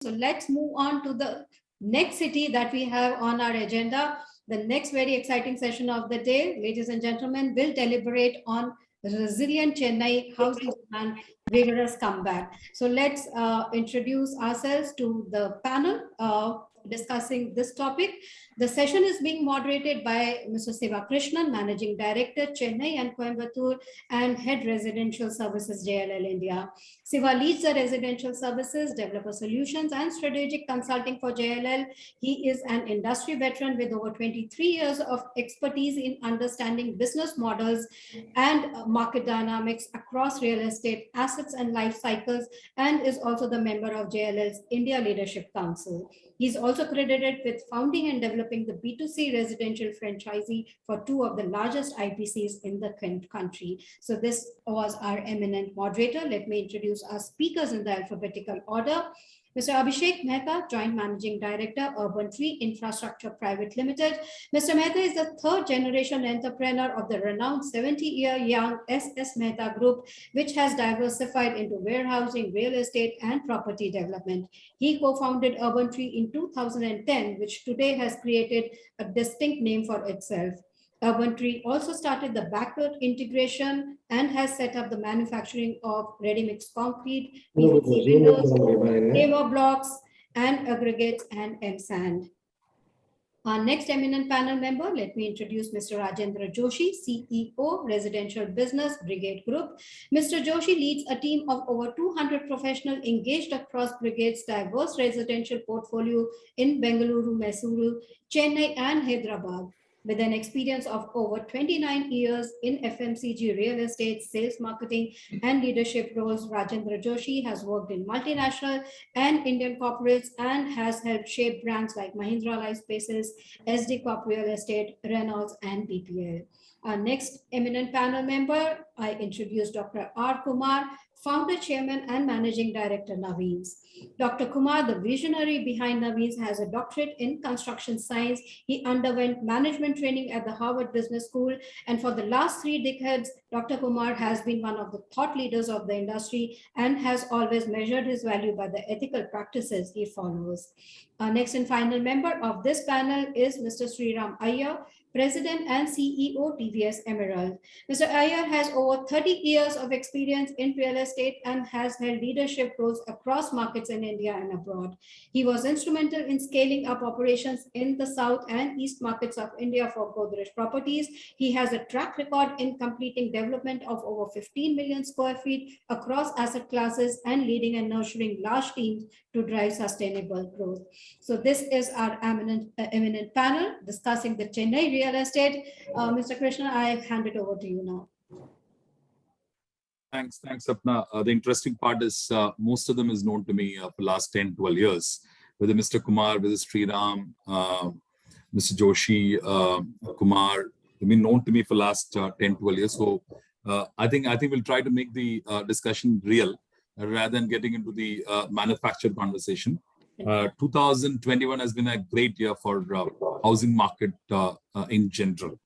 So let's move on to the next city that we have on our agenda. The next very exciting session of the day, ladies and gentlemen, will deliberate on resilient Chennai housing and vigorous comeback. So let's introduce ourselves to the panel discussing this topic. The session is being moderated by Mr. Siva Krishnan, Managing Director, Chennai and Coimbatore, and Head Residential Services, JLL India. Siva leads the residential services, developer solutions, and strategic consulting for JLL. He is an industry veteran with over 23 years of expertise in understanding business models and market dynamics across real estate assets and life cycles, and is also the member of JLL's India Leadership Council. He's also credited with founding and developing the B2C residential franchisee for two of the largest IPCs in the country. So this was our eminent moderator. Let me introduce our speakers in the alphabetical order. Mr. Abhishek Mehta, Joint Managing Director, Urban Tree Infrastructure Private Limited. Mr. Mehta is the third generation entrepreneur of the renowned 70-year young SS Mehta Group, which has diversified into warehousing, real estate, and property development. He co-founded Urban Tree in 2010, which today has created a distinct name for itself. Urban Tree also started the backward integration and has set up the manufacturing of ready-mix concrete, PVC windows, paver blocks, and aggregates and M-sand. Our next eminent panel member, let me introduce Mr. Rajendra Joshi, CEO, Residential Business Brigade Group. Mr. Joshi leads a team of over 200 professionals engaged across Brigade's diverse residential portfolio in Bengaluru, Mysuru, Chennai, and Hyderabad. With an experience of over 29 years in FMCG, real estate, sales, marketing, and leadership roles, Rajendra Joshi has worked in multinational and Indian corporates and has helped shape brands like Mahindra Life Spaces, SD Corp Real Estate, Reynolds, and BPL. Our next eminent panel member, I introduce Dr. R. Kumar, Founder, Chairman, and Managing Director, Naveens. Dr. Kumar, the visionary behind Naveens, has a doctorate in construction science. He underwent management training at the Harvard Business School, and for the last 3 decades, Dr. Kumar has been one of the thought leaders of the industry and has always measured his value by the ethical practices he follows. Our next and final member of this panel is Mr. Sriram Iyer, President and CEO, TVS Emerald. Mr. Iyer has over 30 years of experience in real estate and has held leadership roles across markets in India and abroad. He was instrumental in scaling up operations in the South and East markets of India for Godrej Properties. He has a track record in completing development of over 15 million square feet across asset classes and leading and nurturing large teams to drive sustainable growth. So this is our eminent panel discussing the Chennai real estate. Mr. Krishna, I hand it over to you now. Thanks, Sapna. The interesting part is most of them is known to me for the last 10, 12 years. Whether Mr. Kumar, whether Sriram, Mr. Joshi, Kumar, they've been known to me for the last 10, 12 years. So I think we'll try to make the discussion real rather than getting into the manufactured conversation. 2021 has been a great year for housing market in general.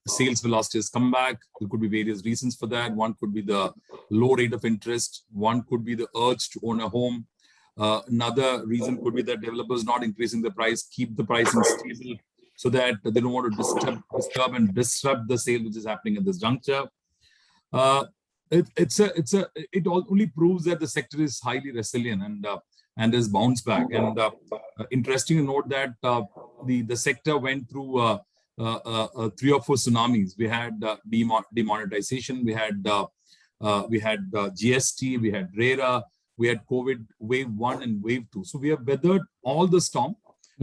Sales velocity has come back. There could be various reasons for that. One could be the low rate of interest. One could be the urge to own a home. Another reason could be that developers not increasing the price, keep the pricing stable so that they don't want to disturb and disrupt the sale which is happening at this juncture. It only proves that the sector is highly resilient and is bounced back. And interesting to note that the sector went through 3 or 4 tsunamis. We had demonetization, we had GST, we had RERA, we had COVID wave 1 and wave 2. So we have weathered all the storm.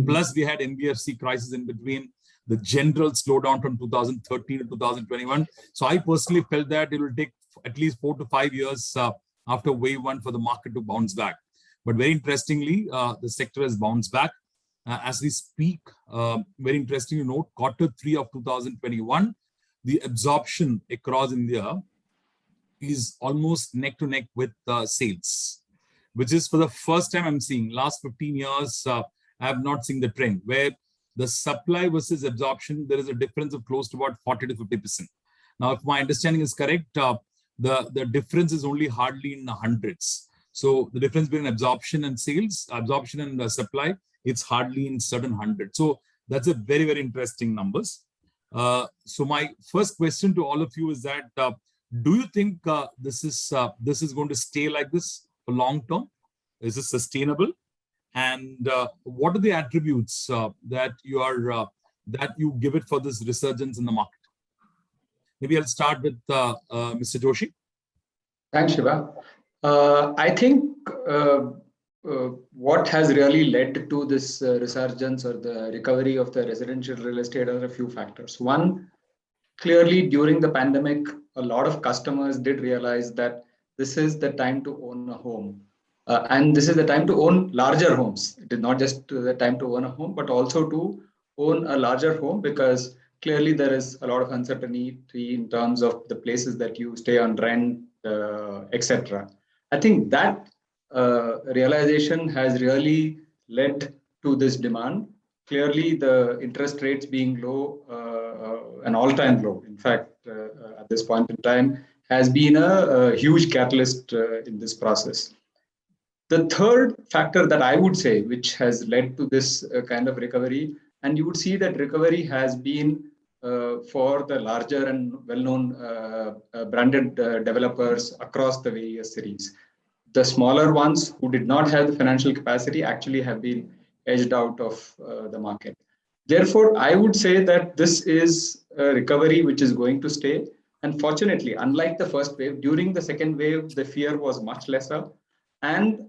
Plus we had NBFC crisis in between, the general slowdown from 2013 to 2021. So I personally felt that it will take at least 4 to 5 years after wave 1 for the market to bounce back. But very interestingly, the sector has bounced back. As we speak, very interesting to note, Q3 of 2021, the absorption across India is almost neck to neck with sales, which is for the first time I'm seeing. Last 15 years, I have not seen the trend where the supply versus absorption, there is a difference of close to about 40 to 50%. Now, if my understanding is correct, the difference is only hardly in the hundreds. So the difference between absorption and sales, absorption and supply, it's hardly in certain hundred. So that's a very, very interesting numbers. So my first question to all of you is that, do you think this is going to stay like this for long term? Is it sustainable? And what are the attributes that you give it for this resurgence in the market? Maybe I'll start with Mr. Joshi. Thanks, Shiva. I think what has really led to this resurgence or the recovery of the residential real estate are a few factors. One, clearly during the pandemic, a lot of customers did realize that this is the time to own a home. And this is the time to own larger homes. It is not just the time to own a home, but also to own a larger home, because clearly there is a lot of uncertainty in terms of the places that you stay on rent, etc. I think that realization has really led to this demand. Clearly, the interest rates being low, an all-time low, in fact, at this point in time, has been a huge catalyst in this process. The third factor that I would say, which has led to this kind of recovery, and you would see that recovery has been for the larger and well-known branded developers across the various cities. The smaller ones who did not have the financial capacity actually have been edged out of the market. Therefore, I would say that this is a recovery which is going to stay. And fortunately, unlike the first wave, during the second wave, the fear was much lesser. And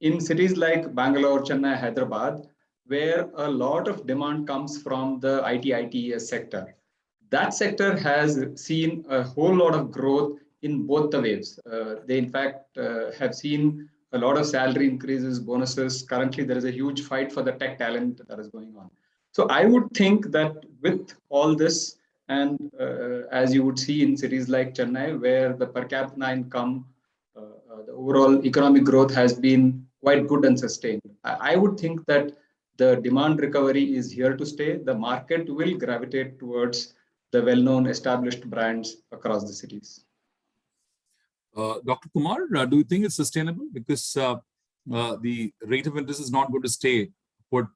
in cities like Bangalore, Chennai, Hyderabad, where a lot of demand comes from the IT/ITES sector, that sector has seen a whole lot of growth in both the waves. They, in fact, have seen a lot of salary increases, bonuses. Currently, there is a huge fight for the tech talent that is going on. So I would think that with all this, and as you would see in cities like Chennai, where the per capita income, the overall economic growth has been quite good and sustained, I would think that the demand recovery is here to stay. The market will gravitate towards the well-known established brands across the cities. Dr. Kumar, do you think it's sustainable? Because the rate of interest is not going to stay put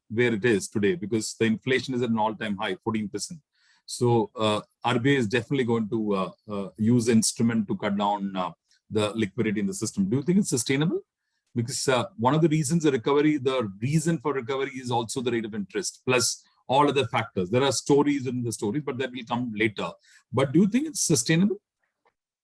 where it is today, because the inflation is at an all-time high, 14%. So RBI is definitely going to use the instrument to cut down the liquidity in the system. Do you think it's sustainable? Because one of the reasons the reason for recovery is also the rate of interest, plus all other factors. There are stories in the story, but that will come later. But do you think it's sustainable?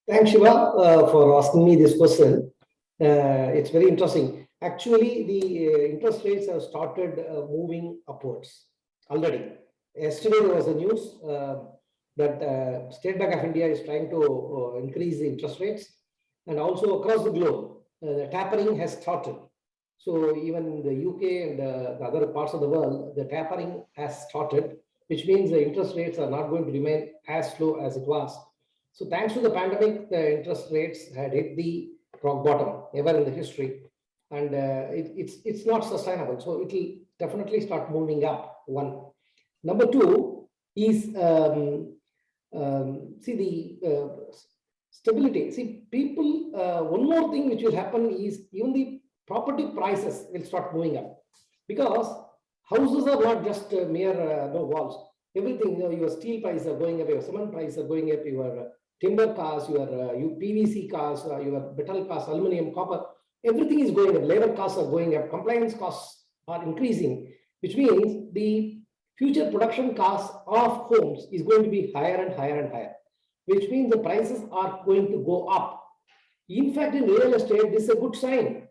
Thanks, Shiva, for asking me this question. It's very interesting. Actually, the interest rates have started moving upwards already. Yesterday, there was a news that State Bank of India is trying to increase the interest rates, and also across the globe, the tapering has started. So even in the UK and the other parts of the world, the tapering has started, which means the interest rates are not going to remain as low as it was. So thanks to the pandemic, the interest rates had hit the rock bottom ever in the history, and it's not sustainable. So it will definitely start moving up. One. Number two is see the stability. See, people. One more thing which will happen is even the property prices will start moving up, because houses are not just mere walls. Everything, your steel prices are going up, your cement prices are going up, your timber costs, your PVC costs, your metal costs, aluminum, copper, everything is going up. Labor costs are going up, compliance costs are increasing, which means the future production costs of homes is going to be higher and higher and higher, which means the prices are going to go up. In fact, in real estate, this is a good sign,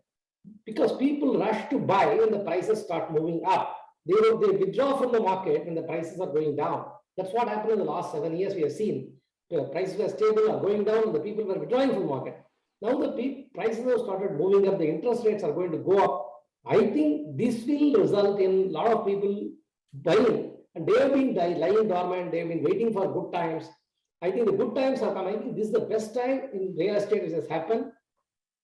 because people rush to buy when the prices start moving up. They withdraw from the market when the prices are going down. That's what happened in the last 7 years. We have seen the prices were stable or going down, and the people were withdrawing from the market. Now the prices have started moving up, the interest rates are going to go up. I think this will result in a lot of people buying, and they have been lying dormant, they have been waiting for good times. I think the good times have come. I think this is the best time in real estate which has happened.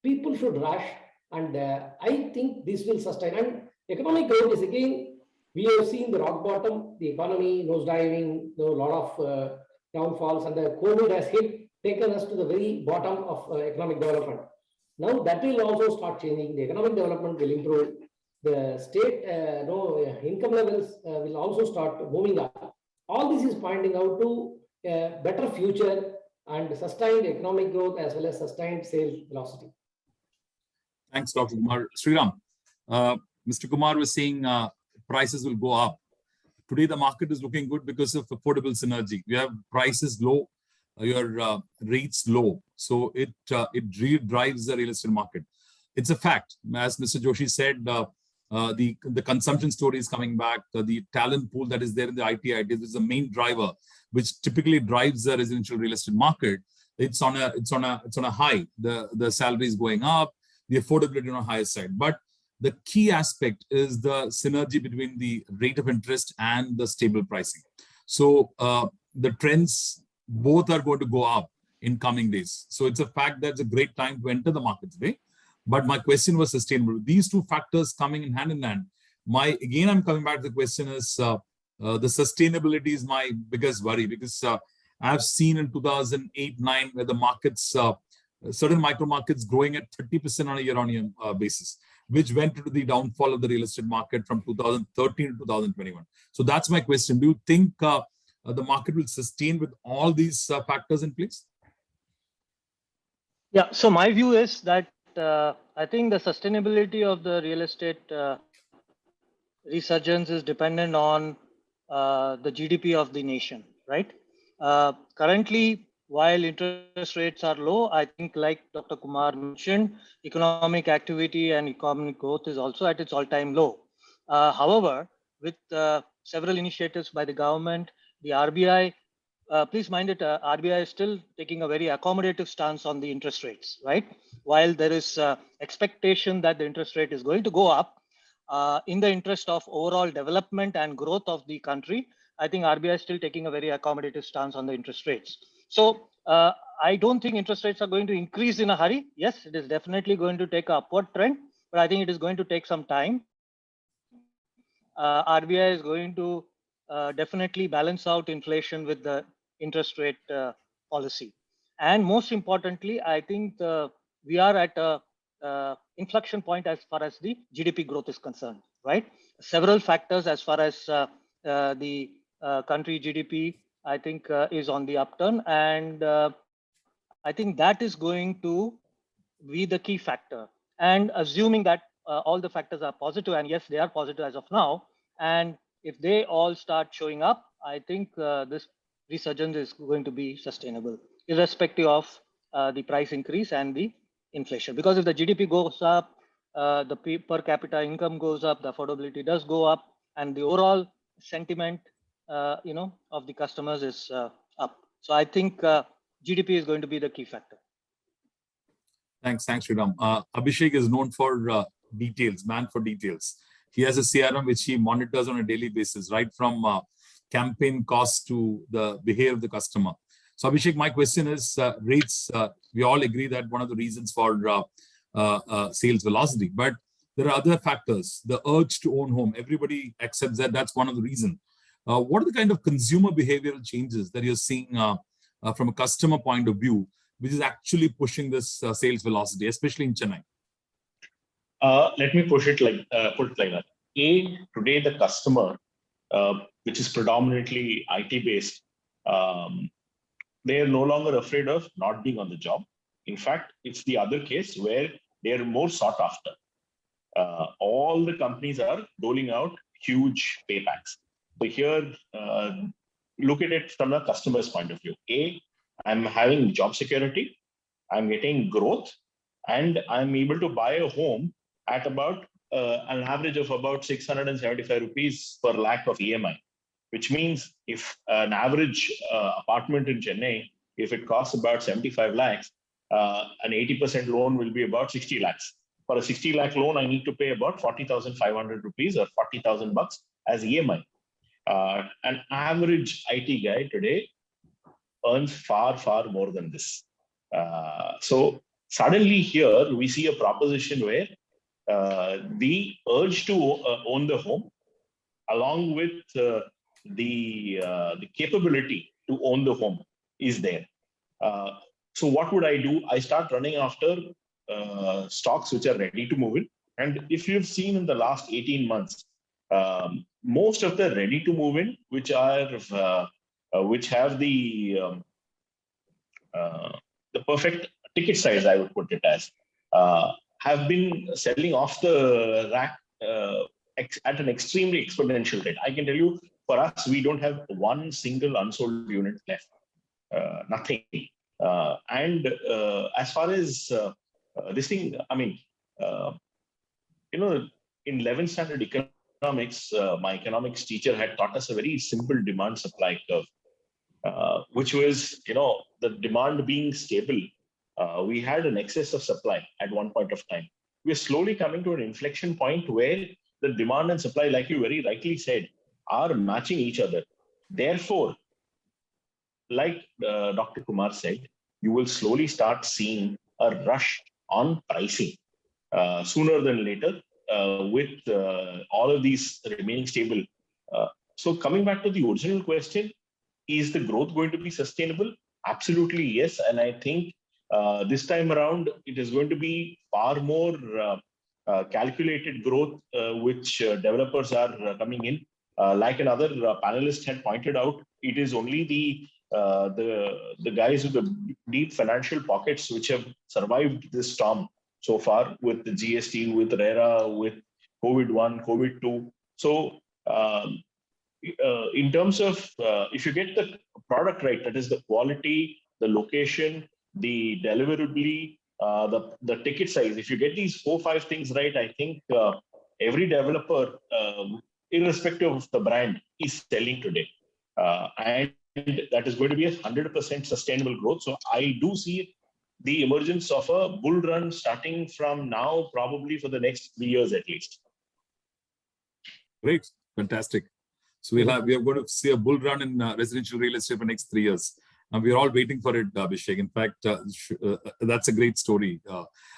People should rush, and I think this will sustain. And economic growth is, again, we have seen the rock bottom, the economy nosediving, a lot of downfalls, and the COVID has taken us to the very bottom of economic development. Now that will also start changing. The economic development will improve. The state income levels will also start moving up. All this is pointing out to a better future and sustained economic growth as well as sustained sales velocity. Thanks, Dr. Kumar. Sriram, Mr. Kumar was saying prices will go up. Today, the market is looking good because of affordable synergy. You have prices low, your rates low. So it really drives the real estate market. It's a fact. As Mr. Joshi said, the consumption story is coming back. The talent pool that is there in the IT is the main driver, which typically drives the residential real estate market. It's on a high. The salary is going up, the affordability on a higher side. But the key aspect is the synergy between the rate of interest and the stable pricing. So the trends both are going to go up in coming days. So it's a fact that it's a great time to enter the market today. But my question was sustainable. These two factors coming in hand, again, I'm coming back to the question is the sustainability is my biggest worry, because I've seen in 2008-9 where the markets, certain micro markets growing at 30% on a year-on-year basis, which went into the downfall of the real estate market from 2013 to 2021. So that's my question. Do you think the market will sustain with all these factors in place? Yeah, so my view is that I think the sustainability of the real estate resurgence is dependent on the GDP of the nation, right? Currently, while interest rates are low, I think like Dr. Kumar mentioned, economic activity and economic growth is also at its all-time low. However, with several initiatives by the government, the RBI, please mind it, RBI is still taking a very accommodative stance on the interest rates, right? While there is expectation that the interest rate is going to go up, in the interest of overall development and growth of the country, I think RBI is still taking a very accommodative stance on the interest rates. So I don't think interest rates are going to increase in a hurry. Yes, it is definitely going to take an upward trend, but I think it is going to take some time. RBI is going to definitely balance out inflation with the interest rate policy. And most importantly, I think we are at a inflection point as far as the GDP growth is concerned, right? Several factors as far as the country GDP, I think is on the upturn. And I think that is going to be the key factor. And assuming that all the factors are positive, and yes, they are positive as of now, and if they all start showing up, I think this resurgence is going to be sustainable, irrespective of the price increase and the inflation. Because if the GDP goes up, the per capita income goes up, the affordability does go up, and the overall sentiment, of the customers is up. So I think GDP is going to be the key factor. Thanks, Sriram. Abhishek is known for details, man for details. He has a CRM which he monitors on a daily basis, right from campaign costs to the behavior of the customer. So Abhishek, my question is rates. We all agree that one of the reasons for sales velocity, but there are other factors. The urge to own home, everybody accepts that that's one of the reasons. What are the kind of consumer behavioral changes that you're seeing from a customer point of view, which is actually pushing this sales velocity, especially in Chennai? Let me put it like that. Today the customer, which is predominantly IT based, they are no longer afraid of not being on the job. In fact, it's the other case where they are more sought after. All the companies are doling out huge paybacks. So here, look at it from a customer's point of view. I'm having job security, I'm getting growth, and I'm able to buy a home at about an average of about 675 rupees per lakh of EMI, which means if an average apartment in Chennai, if it costs about 75 lakhs, an 80% loan will be about 60 lakhs. For a 60 lakh loan, I need to pay about 40,500 rupees or 40,000 bucks as EMI. An average IT guy today earns far, far more than this. So suddenly here we see a proposition where the urge to own the home, along with the capability to own the home, is there. So what would I do? I start running after stocks which are ready to move in. And if you've seen in the last 18 months, most of the ready to move in, which have the perfect ticket size, I would put it as, have been selling off the rack at an extremely exponential rate. I can tell you, for us, we don't have one single unsold unit left, nothing. And as far as this thing, I mean, in 11th standard economics, my economics teacher had taught us a very simple demand supply curve, which was, the demand being stable. We had an excess of supply at one point of time. We're slowly coming to an inflection point where the demand and supply, like you very rightly said, are matching each other. Therefore, like Dr. Kumar said, you will slowly start seeing a rush on pricing sooner than later with all of these remaining stable. So coming back to the original question, is the growth going to be sustainable? Absolutely, yes. And I think this time around, it is going to be far more calculated growth, which developers are coming in. Like another panelist had pointed out, it is only the guys with the deep financial pockets which have survived this storm so far, with the GST, with RERA, with COVID-1, COVID-2. So in terms of if you get the product right, that is the quality, the location, the deliverability, the ticket size, if you get these 4-5 things right, I think every developer, irrespective of the brand, is selling today. And that is going to be 100% sustainable growth. So I do see the emergence of a bull run starting from now, probably for the next 3 years at least. Great, fantastic. So we are going to see a bull run in residential real estate for the next 3 years. And we're all waiting for it, Abhishek. In fact, that's a great story.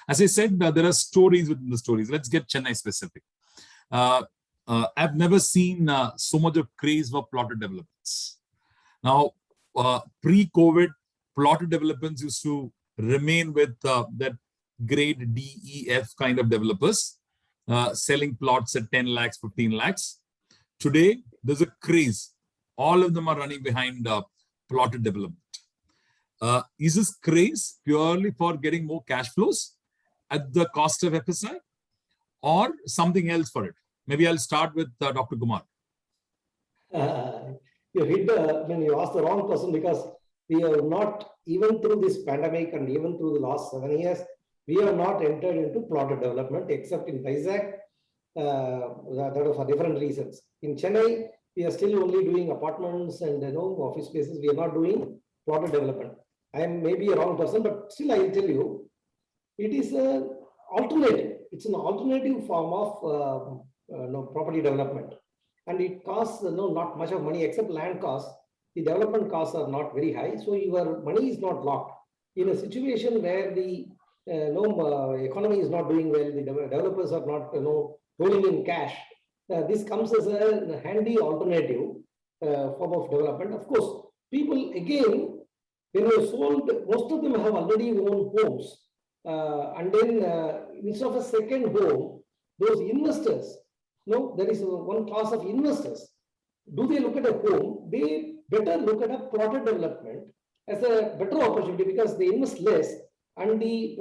As I said, there are stories within the stories. Let's get Chennai specific. I've never seen so much of craze for plotted developments. Now, pre-COVID, plotted developments used to remain with that grade D, E, F kind of developers, selling plots at 10 lakhs, 15 lakhs. Today, there's a craze. All of them are running behind plotted development. Is this craze purely for getting more cash flows at the cost of FSI, or something else for it? Maybe I'll start with Dr. Kumar. You hit you asked the wrong person, because we have not, even through this pandemic and even through the last 7 years, we have not entered into plotted development except in Vizag. That is for different reasons. In Chennai, we are still only doing apartments and office spaces. We are not doing plotted development. I am maybe a wrong person, but still I will tell you, it is an alternative. It's an alternative form of property development, and it costs not much of money except land costs. The development costs are not very high, so your money is not locked. In a situation where the economy is not doing well, the developers are not rolling in cash. This comes as a handy alternative form of development. Of course, people, again, when they sold, most of them have already owned homes, and then instead of a second home, those investors, there is one class of investors. Do they look at a home? They better look at a plotted development as a better opportunity, because they invest less and the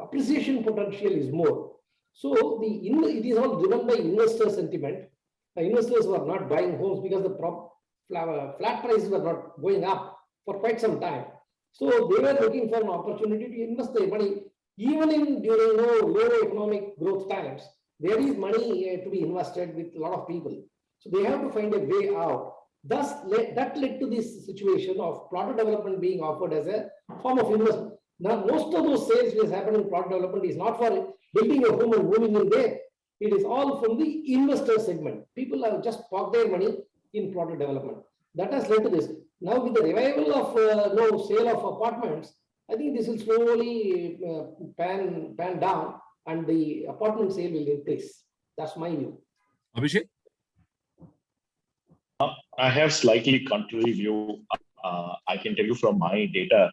appreciation potential is more. So it is all driven by investor sentiment. Investors were not buying homes because the flat prices were not going up for quite some time. So they were looking for an opportunity to invest their money. Even during low economic growth times, there is money to be invested with a lot of people. So they have to find a way out. Thus, that led to this situation of plotted development being offered as a form of investment. Now, most of those sales which happen in plot development is not for building a home and moving in there. It is all from the investor segment. People have just parked their money in plotted development. That has led to this. Now, with the revival of sale of apartments, I think this will slowly pan down, and the apartment sale will increase. That's my view. Abhishek? I have slightly contrary view. I can tell you from my data,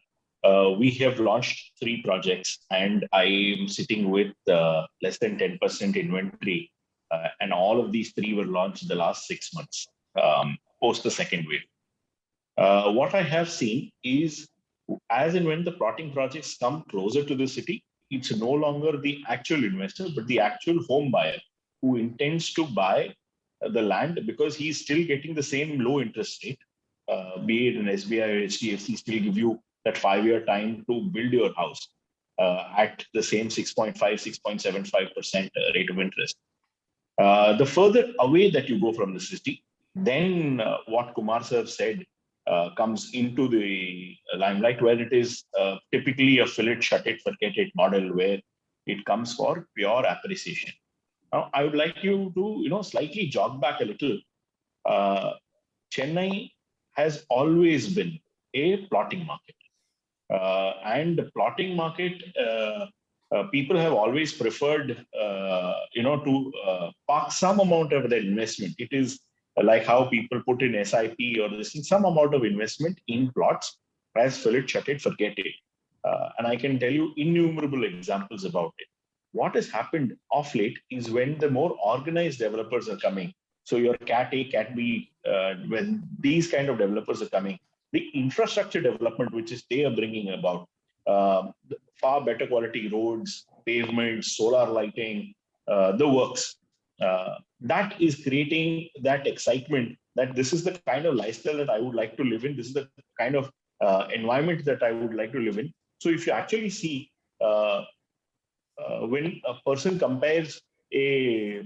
we have launched 3 projects, and I am sitting with less than 10% inventory. And all of these 3 were launched in the last 6 months, post the second wave. What I have seen is, as and when the plotting projects come closer to the city, it's no longer the actual investor, but the actual home buyer who intends to buy the land because he's still getting the same low interest rate, be it an SBI or HDFC, still give you that 5-year time to build your house at the same 6.5, 6.75% rate of interest. The further away that you go from the city, then what Kumar sir said comes into the limelight, where it is typically a fill it, shut it, forget it model, where it comes for pure appreciation. Now, I would like you to slightly jog back a little. Chennai has always been a plotting market, and the plotting market, people have always preferred, to park some amount of their investment. It is like how people put in SIP or this, some amount of investment in plots as fill it, shut it, forget it. And I can tell you innumerable examples about it. What has happened of late is when the more organized developers are coming, so your Cat A, Cat B, when these kind of developers are coming, the infrastructure development which is they are bringing about, far better quality roads, pavements, solar lighting, the works, that is creating that excitement that this is the kind of lifestyle that I would like to live in. This is the kind of environment that I would like to live in. So if you actually see, when a person compares a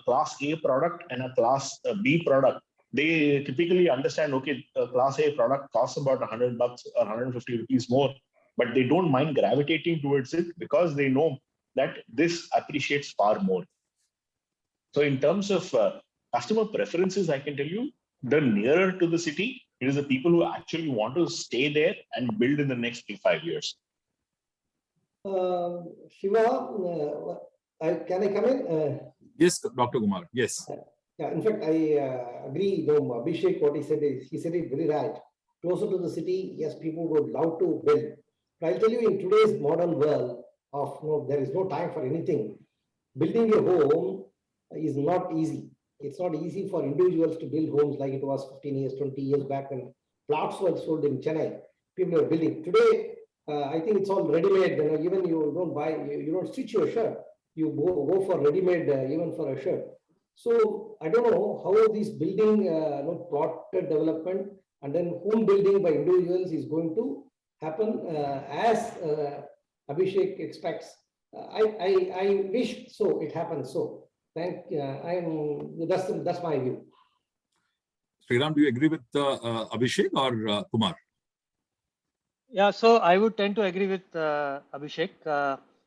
class A product and a class B product, they typically understand, okay, a class A product costs about $100 or 150 rupees more, but they don't mind gravitating towards it because they know that this appreciates far more. So in terms of customer preferences, I can tell you, the nearer to the city, it is the people who actually want to stay there and build in the next 3-5 years. Shiva, can I come in? Yes, Dr. Kumar. Yes. Yeah, in fact, I agree. Abhishek, what he said it very right. Closer to the city, yes, people would love to build. But I'll tell you, in today's modern world there is no time for anything. Building a home is not easy. It's not easy for individuals to build homes like it was 15 years, 20 years back when plots were sold in Chennai. People are building. Today, I think it's all ready-made. Even you don't buy, you don't stitch your shirt. You go for ready-made, even for a shirt. So I don't know how this building, plotted development and then home building by individuals is going to happen as Abhishek expects. I wish so it happens so. That's my view. Sriram, do you agree with Abhishek or Kumar? Yeah, so I would tend to agree with Abhishek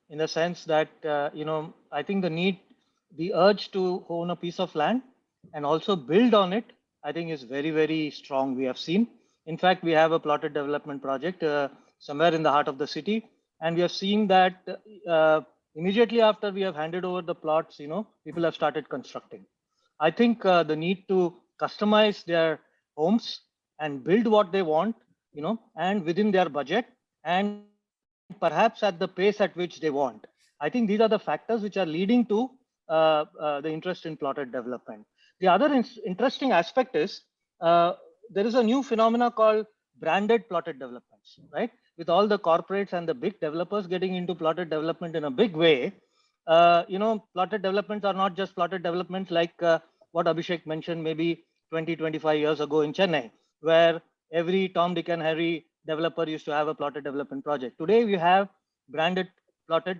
in the sense that, I think the urge to own a piece of land and also build on it, I think is very, very strong. We have seen. In fact, we have a plotted development project somewhere in the heart of the city. And we have seen that immediately after we have handed over the plots, people have started constructing. I think the need to customize their homes and build what they want, and within their budget and perhaps at the pace at which they want. I think these are the factors which are leading to the interest in plotted development. The other interesting aspect is there is a new phenomena called branded plotted developments, right? With all the corporates and the big developers getting into plotted development in a big way, plotted developments are not just plotted developments like what Abhishek mentioned maybe 20, 25 years ago in Chennai, where every Tom, Dick and Harry developer used to have a plotted development project. Today, we have branded plotted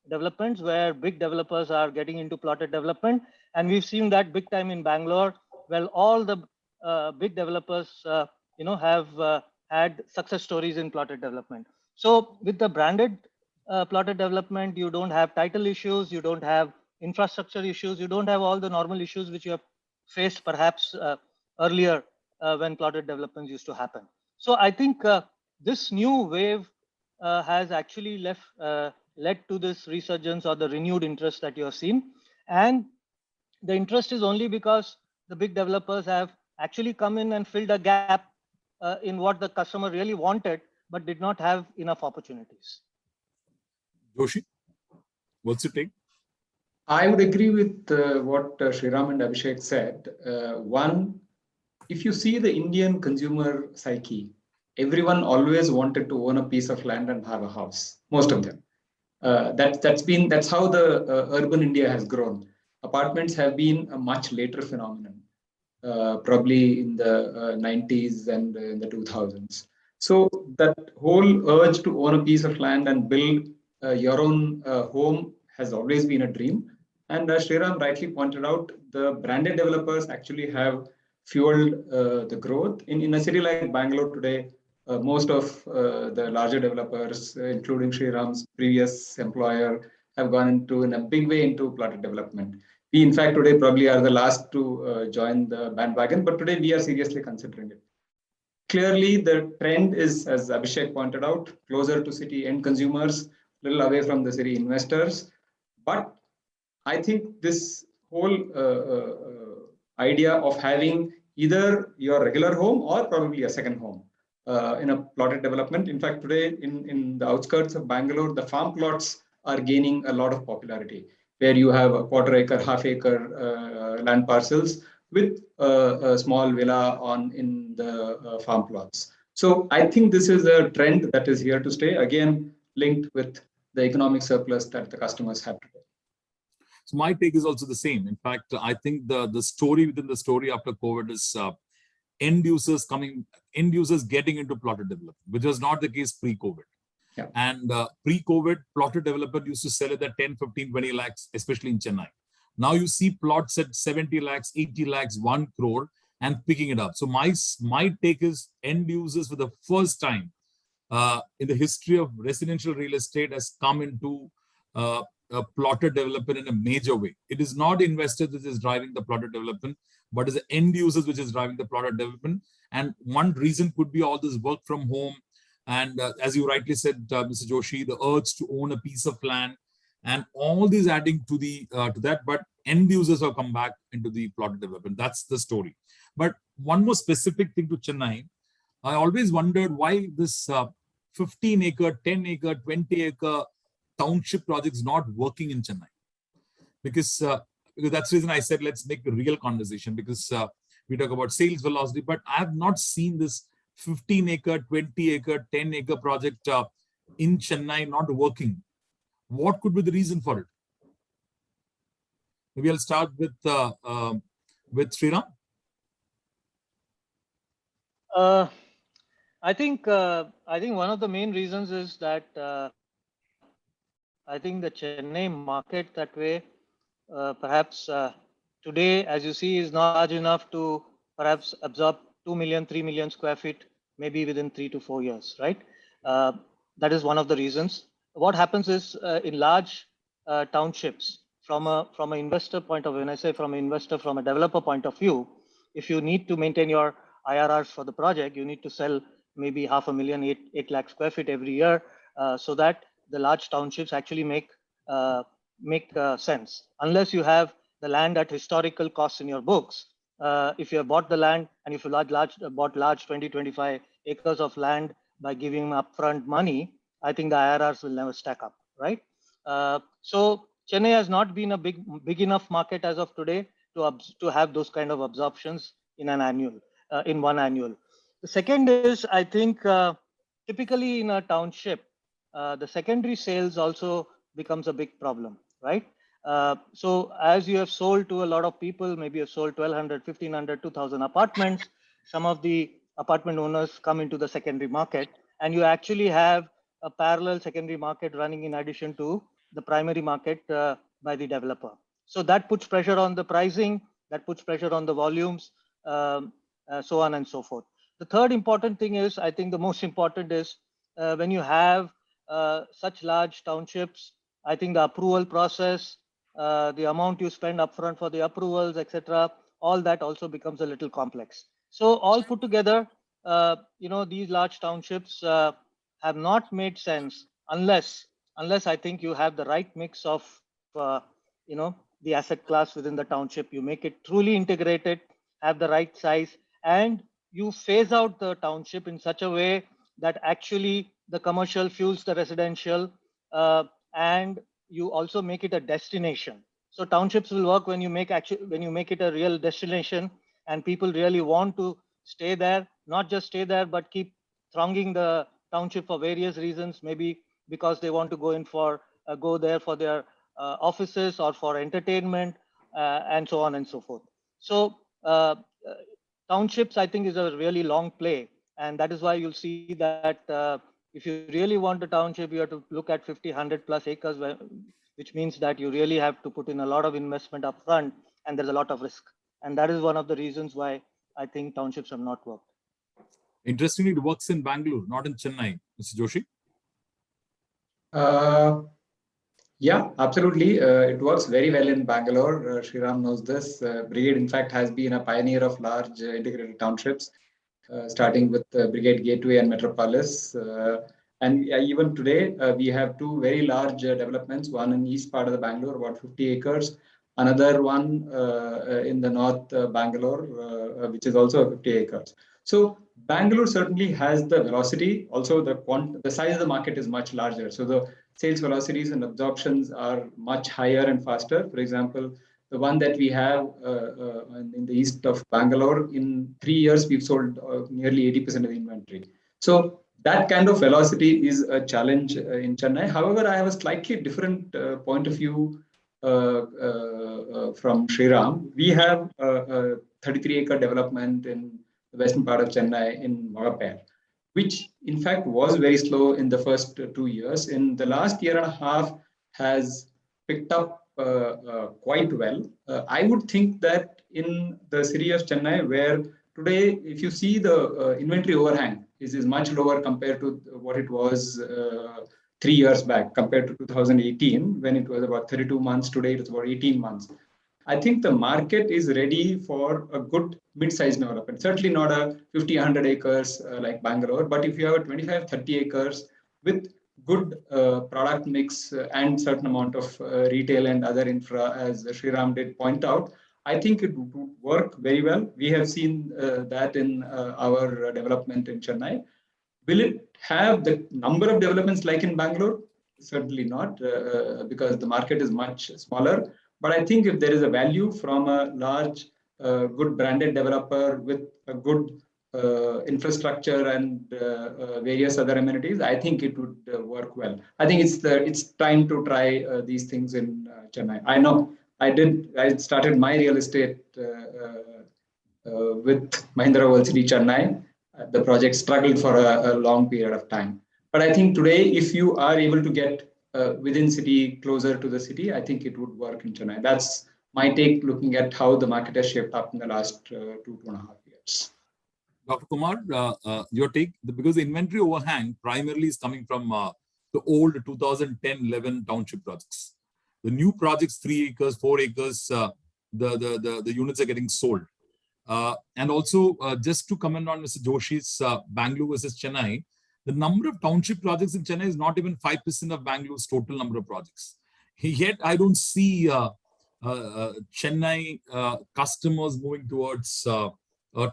developments where big developers are getting into plotted development. And we've seen that big time in Bangalore. Well, all the big developers, have had success stories in plotted development. So with the branded plotted development, you don't have title issues, you don't have infrastructure issues, you don't have all the normal issues which you have faced perhaps earlier when plotted developments used to happen. So I think this new wave has actually led to this resurgence or the renewed interest that you have seen. And the interest is only because the big developers have actually come in and filled a gap in what the customer really wanted, but did not have enough opportunities. Joshi, what's your take? I would agree with what Sriram and Abhishek said. One, if you see the Indian consumer psyche, everyone always wanted to own a piece of land and have a house. Most of them. That's how the urban India has grown. Apartments have been a much later phenomenon, probably in the 90s and in the 2000s. So that whole urge to own a piece of land and build your own home has always been a dream. And as Sriram rightly pointed out, the branded developers actually have fueled the growth. In a city like Bangalore today, most of the larger developers, including Sriram's previous employer, have gone into in a big way into plotted development. We, in fact, today probably are the last to join the bandwagon, but today we are seriously considering it. Clearly, the trend is, as Abhishek pointed out, closer to city end consumers, a little away from the city investors. But I think this whole idea of having either your regular home or probably a second home in a plotted development. In fact, today in the outskirts of Bangalore, the farm plots are gaining a lot of popularity, where you have a quarter acre, half acre land parcels with a small villa on in the farm plots. So I think this is a trend that is here to stay, again, linked with the economic surplus that the customers have today. So my take is also the same. In fact, I think the story within the story after COVID is end users getting into plotted development, which was not the case pre-COVID. Yeah. And pre-COVID, plotted developer used to sell it at 10, 15, 20 lakhs, especially in Chennai. Now you see plots at 70 lakhs, 80 lakhs, 1 crore and picking it up. So my take is end users for the first time in the history of residential real estate has come into a plotted development in a major way. It is not investors which is driving the plotted development, but it's the end users which is driving the plotted development. And one reason could be all this work from home. And as you rightly said, Mr. Joshi, the urge to own a piece of land and all these adding to that, but end users have come back into the plotted development. That's the story. But one more specific thing to Chennai, I always wondered why this 15 acre, 10 acre, 20 acre township projects not working in Chennai. Because that's the reason I said, let's make a real conversation, because we talk about sales velocity, but I have not seen this 15 acre, 20 acre, 10 acre project in Chennai not working. What could be the reason for it? Maybe I'll start with Sriram. I think one of the main reasons is that I think the Chennai market that way, perhaps today, as you see, is not large enough to perhaps absorb 2 million, 3 million square feet, maybe within 3 to 4 years, right? That is one of the reasons. What happens is in large townships, from an investor point of view, when I say from an investor, from a developer point of view, if you need to maintain your IRRs for the project, you need to sell maybe 500,000, 8 lakh square feet every year, so that the large townships actually make sense. Unless you have the land at historical costs in your books, if you have bought the land and if you bought large 20, 25 acres of land by giving upfront money, I think the IRRs will never stack up, right? So Chennai has not been a big enough market as of today to have those kind of absorptions in one annual. The second is, I think, typically in a township, the secondary sales also becomes a big problem, right? So as you have sold to a lot of people, maybe you've sold 1,200, 1,500, 2,000 apartments, some of the apartment owners come into the secondary market, and you actually have a parallel secondary market running in addition to the primary market by the developer. So that puts pressure on the pricing, that puts pressure on the volumes, so on and so forth. The third important thing is, I think the most important is when you have such large townships, I think the approval process, the amount you spend upfront for the approvals, etc., all that also becomes a little complex. So all put together, these large townships have not made sense unless I think you have the right mix of, the asset class within the township. You make it truly integrated, have the right size, and you phase out the township in such a way that actually the commercial fuels the residential, and you also make it a destination. So townships will work when you make it a real destination, and people really want to stay there, not just stay there, but keep thronging the township for various reasons, maybe because they want to go there for their offices or for entertainment, and so on and so forth. So townships, I think, is a really long play, and that is why you'll see that if you really want a township, you have to look at 50, 100 plus acres, which means that you really have to put in a lot of investment up front, and there's a lot of risk. And that is one of the reasons why I think townships have not worked. Interestingly, it works in Bangalore, not in Chennai, Mr. Joshi. Yeah, absolutely. It works very well in Bangalore. Sriram knows this. Brigade, in fact, has been a pioneer of large integrated townships, starting with Brigade Gateway and Metropolis. And even today, we have two very large developments, one in east part of the Bangalore, about 50 acres, another one in the north Bangalore, which is also 50 acres. So Bangalore certainly has the velocity. Also, the size of the market is much larger. So the sales velocities and absorptions are much higher and faster. For example, the one that we have in the east of Bangalore, in 3 years, we've sold nearly 80% of the inventory. So that kind of velocity is a challenge in Chennai. However, I have a slightly different point of view from Sriram. We have a 33-acre development in the western part of Chennai in Vagaper, which in fact was very slow in the first 2 years. In the last year and a half has picked up quite well. I would think that in the city of Chennai, where today, if you see the inventory overhang is much lower compared to what it was 3 years back, compared to 2018, when it was about 32 months. Today, it's about 18 months. I think the market is ready for a good mid-sized development. Certainly not a 50, 100 acres like Bangalore, but if you have a 25, 30 acres with good product mix and certain amount of retail and other infra, as Sriram did point out, I think it would work very well. We have seen that in our development in Chennai. Will it have the number of developments like in Bangalore? Certainly not, because the market is much smaller. But I think if there is a value from a large, good branded developer with a good infrastructure and various other amenities, I think it would work well. I think it's time to try these things in Chennai. I know I started my real estate with Mahindra World City Chennai. The project struggled for a long period of time. But I think today, if you are able to get within city, closer to the city, I think it would work in Chennai. That's my take looking at how the market has shaped up in the last 2.5 years. Dr. Kumar, your take, because the inventory overhang primarily is coming from the old 2010-11 township projects. The new projects, 3 acres, 4 acres, the units are getting sold. And also, just to comment on Mr. Joshi's Bangalore versus Chennai, the number of township projects in Chennai is not even 5% of Bangalore's total number of projects. Yet, I don't see Chennai customers moving towards a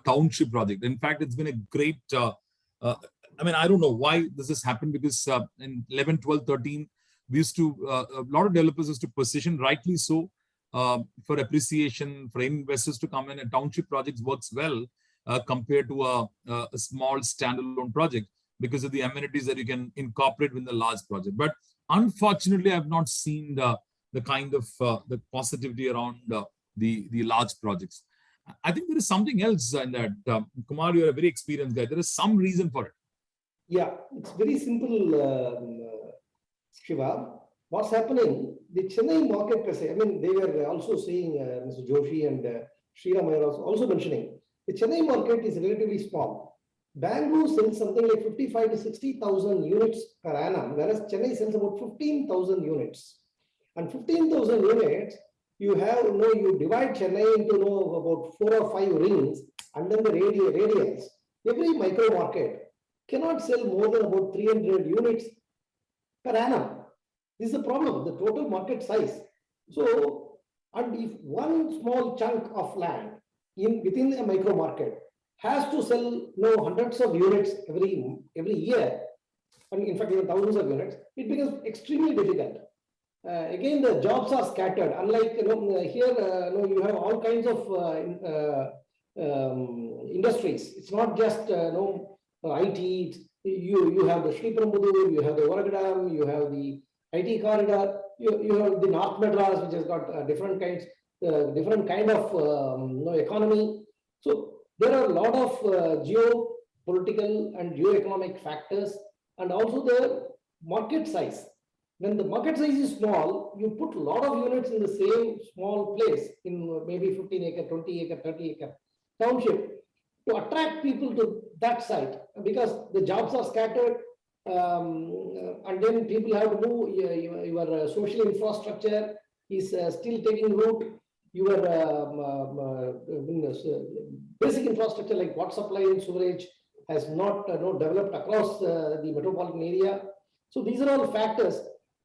township project. In fact, it's been a great, I mean, I don't know why this has happened, because in 11, 12, 13, we used to, a lot of developers used to position, rightly so, for appreciation, for investors to come in, and township projects works well compared to a small standalone project, because of the amenities that you can incorporate with the large project. But unfortunately, I've not seen the kind of the positivity around the large projects. I think there is something else in that. Kumar, you're a very experienced guy. There is some reason for it. Yeah, it's very simple, Shiva. What's happening, the Chennai market per se, I mean, they were also saying, Mr. Joshi and Sriram was also mentioning, the Chennai market is relatively small. Bangalore sells something like 55 to 60,000 units per annum, whereas Chennai sells about 15,000 units. And 15,000 units, you divide Chennai into about 4 or 5 rings, and then the radius. Every micro market cannot sell more than about 300 units per annum. This is the problem, the total market size. So, and if one small chunk of land within a micro market has to sell hundreds of units every year, and in fact even thousands of units, it becomes extremely difficult. Again, the jobs are scattered. Unlike here, you have all kinds of industries. It's not just IT. You have the Sriperumbudur, you have the Oragadam, you have the IT corridor, you have the North Madras, which has got different kind of economy. So there are a lot of geopolitical and geoeconomic factors, and also the market size. When the market size is small, you put a lot of units in the same small place, in maybe 15 acre, 20 acre, 30 acre township, to attract people to that site, because the jobs are scattered, and then people have to move. Your social infrastructure is still taking root. Your basic infrastructure like water supply and sewerage has not developed across the metropolitan area. So these are all factors.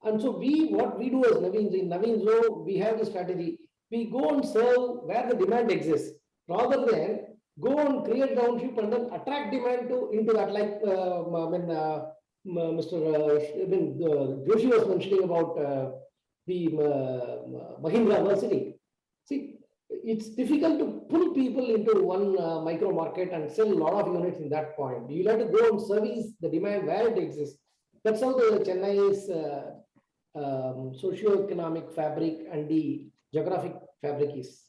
And so what we do as Naveen, in Naveen Zoo, we have the strategy. We go and serve where the demand exists, rather than go and create township and then attract demand into that. Like Mr. Joshi was mentioning about the Mahindra University. See, it's difficult to pull people into one micro market and sell a lot of units in that point. You have to go and service the demand where it exists. That's how the Chennai's socio-economic fabric and the geographic fabric is.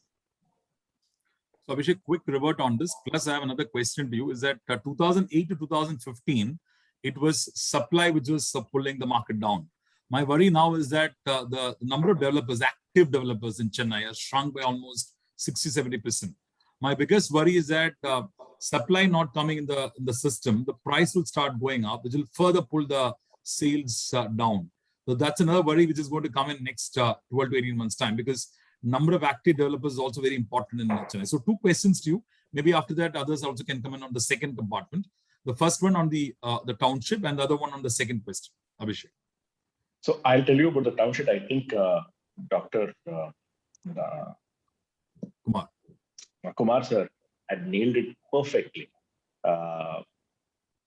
So Abhishek, quick revert on this. Plus, I have another question to you. Is that 2008 to 2015, it was supply which was pulling the market down. My worry now is that the number of developers, active developers in Chennai, has shrunk by almost 60-70%. My biggest worry is that supply not coming in the system, the price will start going up, which will further pull the sales down. So that's another worry which is going to come in next 12 to 18 months time, because number of active developers is also very important in Chennai. So two questions to you. Maybe after that, others also can come in on the second compartment. The first one on the township, and the other one on the second question. Abhishek. So I'll tell you about the township. I think Dr. Kumar sir had nailed it perfectly.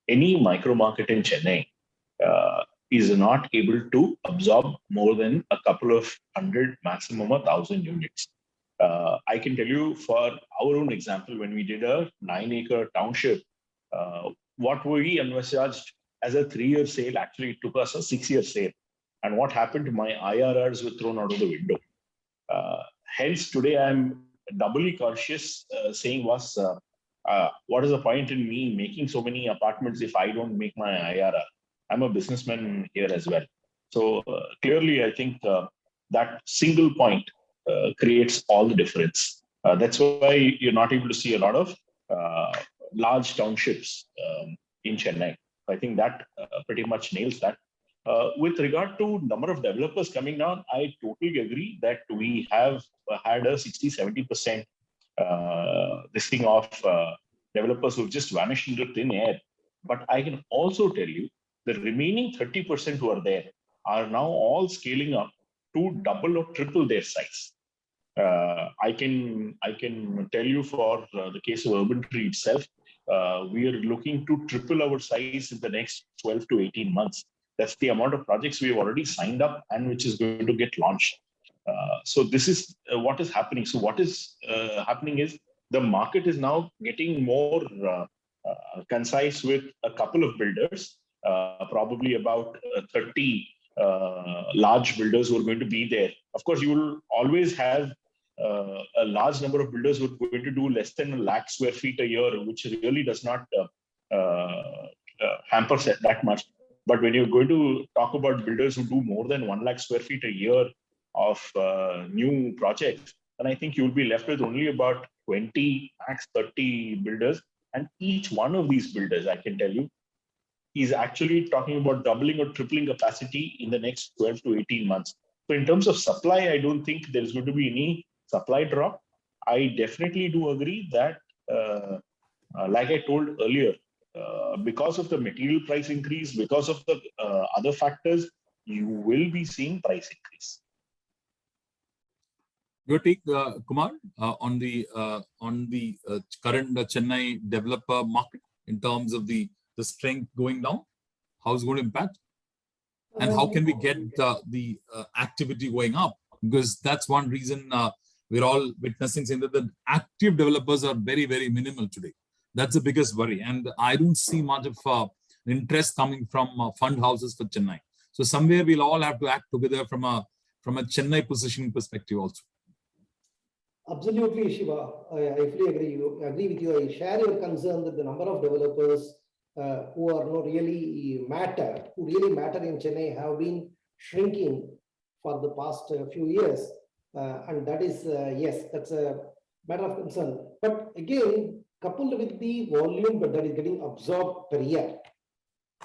Any micro market in Chennai is not able to absorb more than a couple of hundred, maximum 1,000 units. I can tell you, for our own example, when we did a 9-acre township, what we envisaged as a 3-year sale, actually it took us a 6-year sale. And what happened? My IRRs were thrown out of the window. Hence, today I'm doubly cautious, saying what is the point in me making so many apartments if I don't make my IRR? I'm a businessman here as well. So clearly, I think that single point creates all the difference. That's why you're not able to see a lot of large townships in Chennai. I think that pretty much nails that. With regard to number of developers coming down, I totally agree that we have had a 60-70% this thing of developers who've just vanished into thin air. But I can also tell you the remaining 30% who are there are now all scaling up to double or triple their size. I can tell you for the case of Urban Tree itself, we are looking to triple our size in the next 12 to 18 months. That's the amount of projects we have already signed up and which is going to get launched. So this is what is happening. So what is happening is the market is now getting more concise with a couple of builders, probably about 30 large builders who are going to be there. Of course, you will always have a large number of builders who are going to do less than 1 lakh square feet a year, which really does not hamper that much. But when you're going to talk about builders who do more than 1 lakh square feet a year of new projects, then I think you'll be left with only about 20, max 30 builders. And each one of these builders, I can tell you, is actually talking about doubling or tripling capacity in the next 12 to 18 months. So in terms of supply, I don't think there's going to be any supply drop. I definitely do agree that, like I told earlier, because of the material price increase, because of the other factors, you will be seeing price increase. Your take, Kumar, on the current Chennai developer market in terms of the strength going down? How is it going to impact? And how can we get the activity going up? Because that's one reason we're all witnessing, saying that the active developers are very, very minimal today. That's the biggest worry. And I don't see much of interest coming from fund houses for Chennai. So somewhere we'll all have to act together from a Chennai positioning perspective also. Absolutely, Shiva. I fully agree with you. I share your concern that the number of developers who really matter in Chennai have been shrinking for the past few years. And that is, yes, that's a matter of concern. But again, coupled with the volume that is getting absorbed per year,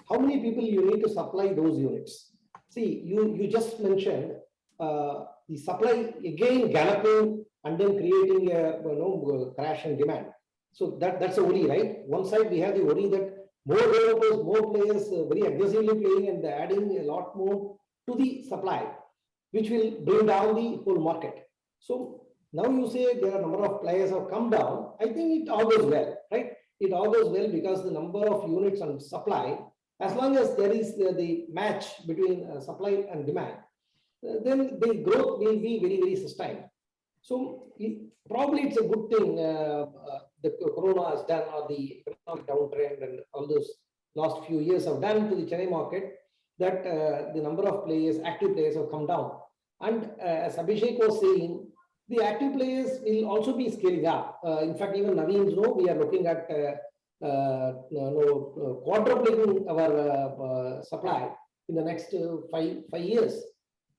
how many people you need to supply those units? See, you just mentioned the supply again galloping and then creating a crash in demand. So that's a worry, right? One side we have the worry that more developers, more players very aggressively playing and adding a lot more to the supply, which will bring down the whole market. So now you say there are a number of players have come down. I think it all goes well, right? It all goes well because the number of units and supply, as long as there is the match between supply and demand, then the growth will be very, very sustained. So probably it's a good thing the Corona has done, or the economic downtrend and all those last few years have done to the Chennai market, that the number of players, active players have come down. And as Abhishek was saying, the active players will also be scaling up. In fact, even Naveen, we are looking at quadrupling our supply in the next 5 years.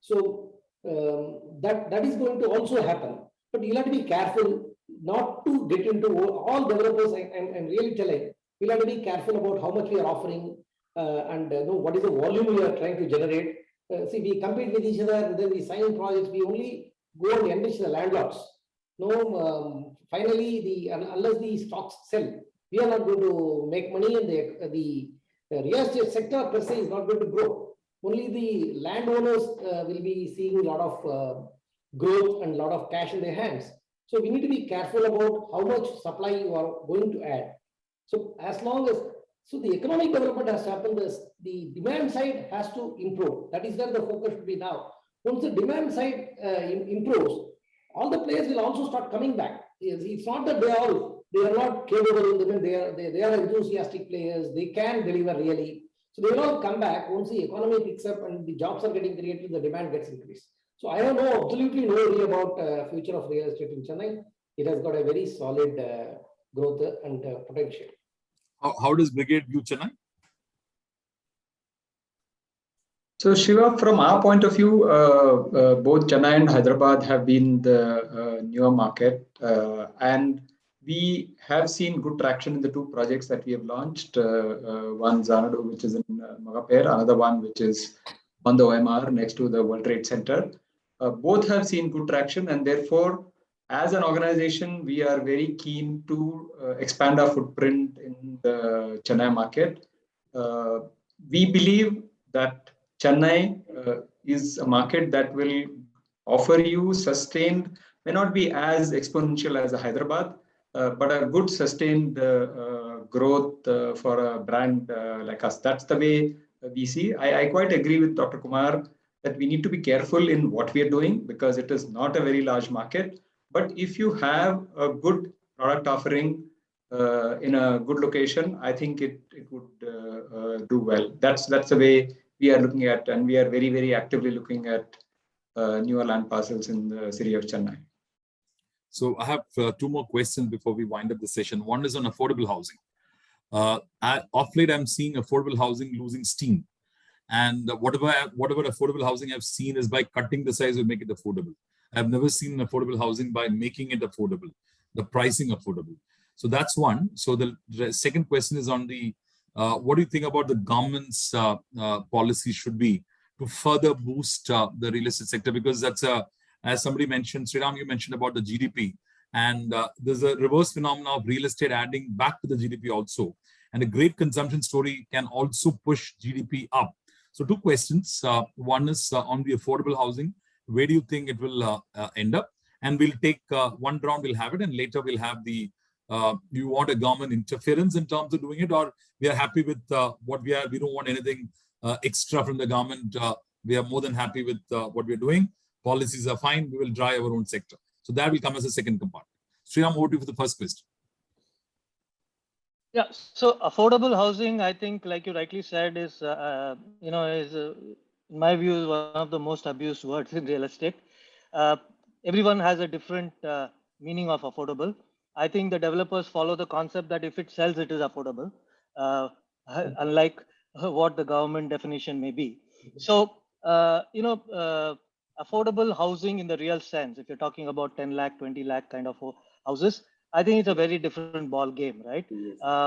So that is going to also happen. But you'll have to be careful not to get into all developers. I'm really telling, we'll have to be careful about how much we are offering and what is the volume we are trying to generate. See, we compete with each other and then we sign projects. We only go and enrich the landlords. Finally, unless the stocks sell, we are not going to make money, and the real estate sector per se is not going to grow. Only the landowners will be seeing a lot of growth and a lot of cash in their hands. So we need to be careful about how much supply you are going to add. So as long as, so the economic development has happened, the demand side has to improve. That is where the focus should be now. Once the demand side improves, all the players will also start coming back. It's not that they are not capable, they are enthusiastic players, they can deliver really. So they will all come back once the economy picks up and the jobs are getting created, the demand gets increased. So I have absolutely no worry about future of real estate in Chennai. It has got a very solid growth and potential. How does Brigade view Chennai? So Shiva, from our point of view, both Chennai and Hyderabad have been the newer market, and we have seen good traction in the two projects that we have launched. One Xanadu, which is in Magaper, another one which is on the OMR next to the World Trade Center. Both have seen good traction, and therefore, as an organization, we are very keen to expand our footprint in the Chennai market. We believe that Chennai is a market that will offer you sustained, may not be as exponential as Hyderabad, but a good sustained growth for a brand like us. That's the way we see. I quite agree with Dr. Kumar that we need to be careful in what we are doing, because it is not a very large market. But if you have a good product offering in a good location, I think it would do well. That's the way we are looking at, and we are very, very actively looking at newer land parcels in the city of Chennai. So I have two more questions before we wind up the session. One is on affordable housing. Of late, I'm seeing affordable housing losing steam. And whatever affordable housing I've seen is by cutting the size, we make it affordable. I've never seen affordable housing by making it affordable, the pricing affordable. So that's one. So the second question is on the, what do you think about the government's policy should be to further boost the real estate sector? Because that's as somebody mentioned, Sriram, you mentioned about the GDP, and there's a reverse phenomenon of real estate adding back to the GDP also. And a great consumption story can also push GDP up. So two questions. One is on the affordable housing. Where do you think it will end up? and we'll take one round, we'll have it, and later we'll have the, you want a government interference in terms of doing it, or we are happy with what we are, we don't want anything extra from the government. We are more than happy with what we're doing. Policies are fine, we will drive our own sector. So that will come as a second compartment. Sriram, over to you for the first question. Yeah, so affordable housing, I think, like you rightly said, is in my view, is one of the most abused words in real estate. Everyone has a different meaning of affordable. I think the developers follow the concept that if it sells, it is affordable, unlike what the government definition may be. So, affordable housing in the real sense, if you're talking about 10 lakh, 20 lakh kind of houses, I think it's a very different ball game, right?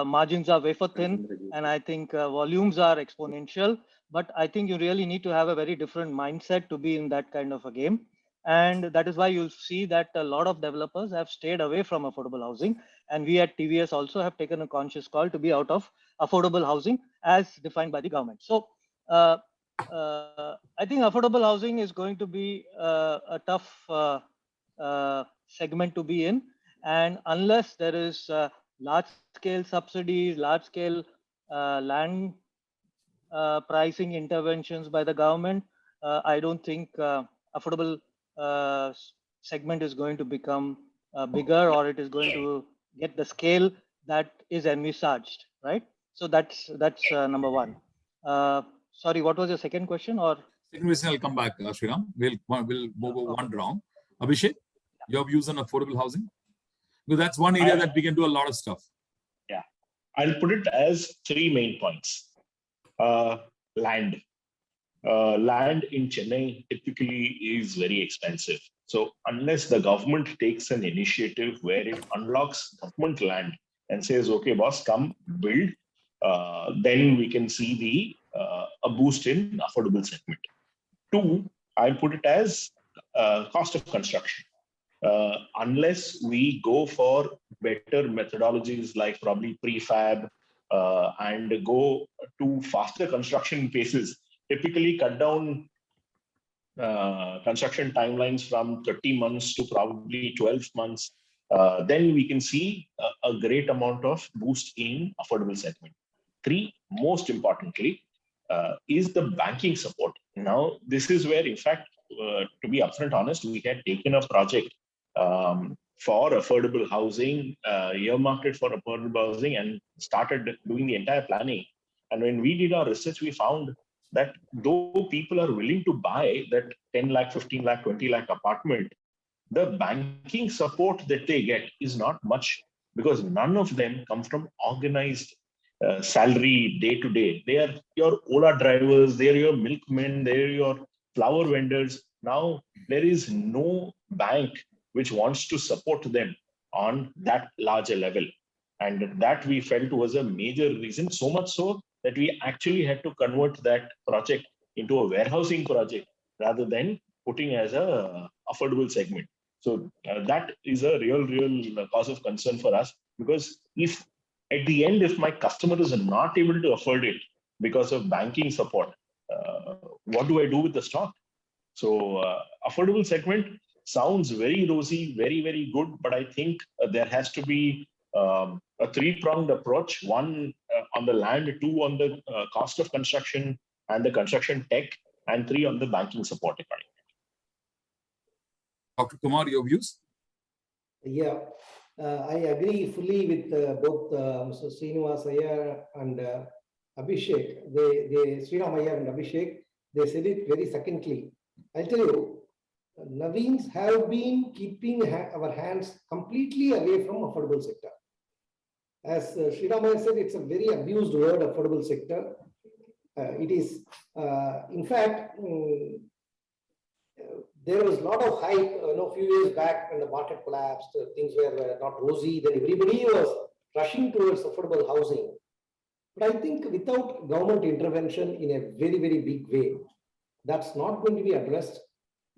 Margins are wafer thin, and I think volumes are exponential. But I think you really need to have a very different mindset to be in that kind of a game. And that is why you'll see that a lot of developers have stayed away from affordable housing. And we at TVS also have taken a conscious call to be out of affordable housing as defined by the government. So I think affordable housing is going to be a tough segment to be in. And unless there is large scale subsidies, large scale land pricing interventions by the government, I don't think affordable segment is going to become bigger, or it is going to get the scale that is envisaged, right? So that's number one. Sorry, what was your second question? Or second question, I'll come back, Sriram. We'll go one round. Abhishek, your views on affordable housing? Because that's one area that we can do a lot of stuff. Yeah, I'll put it as 3 main points. Land. Land in Chennai typically is very expensive. So unless the government takes an initiative where it unlocks government land and says, okay, boss, come build, then we can see a boost in affordable segment. 2, I'll put it as cost of construction. Unless we go for better methodologies like probably prefab and go to faster construction paces, typically cut down construction timelines from 30 months to probably 12 months, then we can see a great amount of boost in affordable segment. 3, most importantly, is the banking support. Now, this is where, in fact, to be upfront honest, we had taken a project for affordable housing, earmarked it for affordable housing, and started doing the entire planning. And when we did our research, we found that though people are willing to buy that 10 lakh, 15 lakh, 20 lakh apartment, the banking support that they get is not much, because none of them come from organized salary day to day. They are your Ola drivers, they are your milkmen, they are your flower vendors. Now, there is no bank which wants to support them on that larger level. And that we felt was a major reason, so much so that we actually had to convert that project into a warehousing project rather than putting as a affordable segment. So that is a real cause of concern for us, because if at the end, if my customer is not able to afford it because of banking support, what do I do with the stock? So affordable segment sounds very rosy, very good, but I think there has to be a 3-pronged approach. 1 on the land, 2 on the cost of construction and the construction tech, and 3 on the banking support. Dr. Kumar, your views? Yeah, I agree fully with both Mr. Srinivas Iyer and Abhishek. Sriram Iyer and Abhishek, they said it very succinctly. I'll tell you, Naveens have been keeping our hands completely away from affordable sector. As Sriram Iyer said, it's a very abused word, affordable sector. It is, in fact, there was a lot of hype, a few years back when the market collapsed, things were not rosy, then everybody was rushing towards affordable housing. But I think without government intervention in a very big way, that's not going to be addressed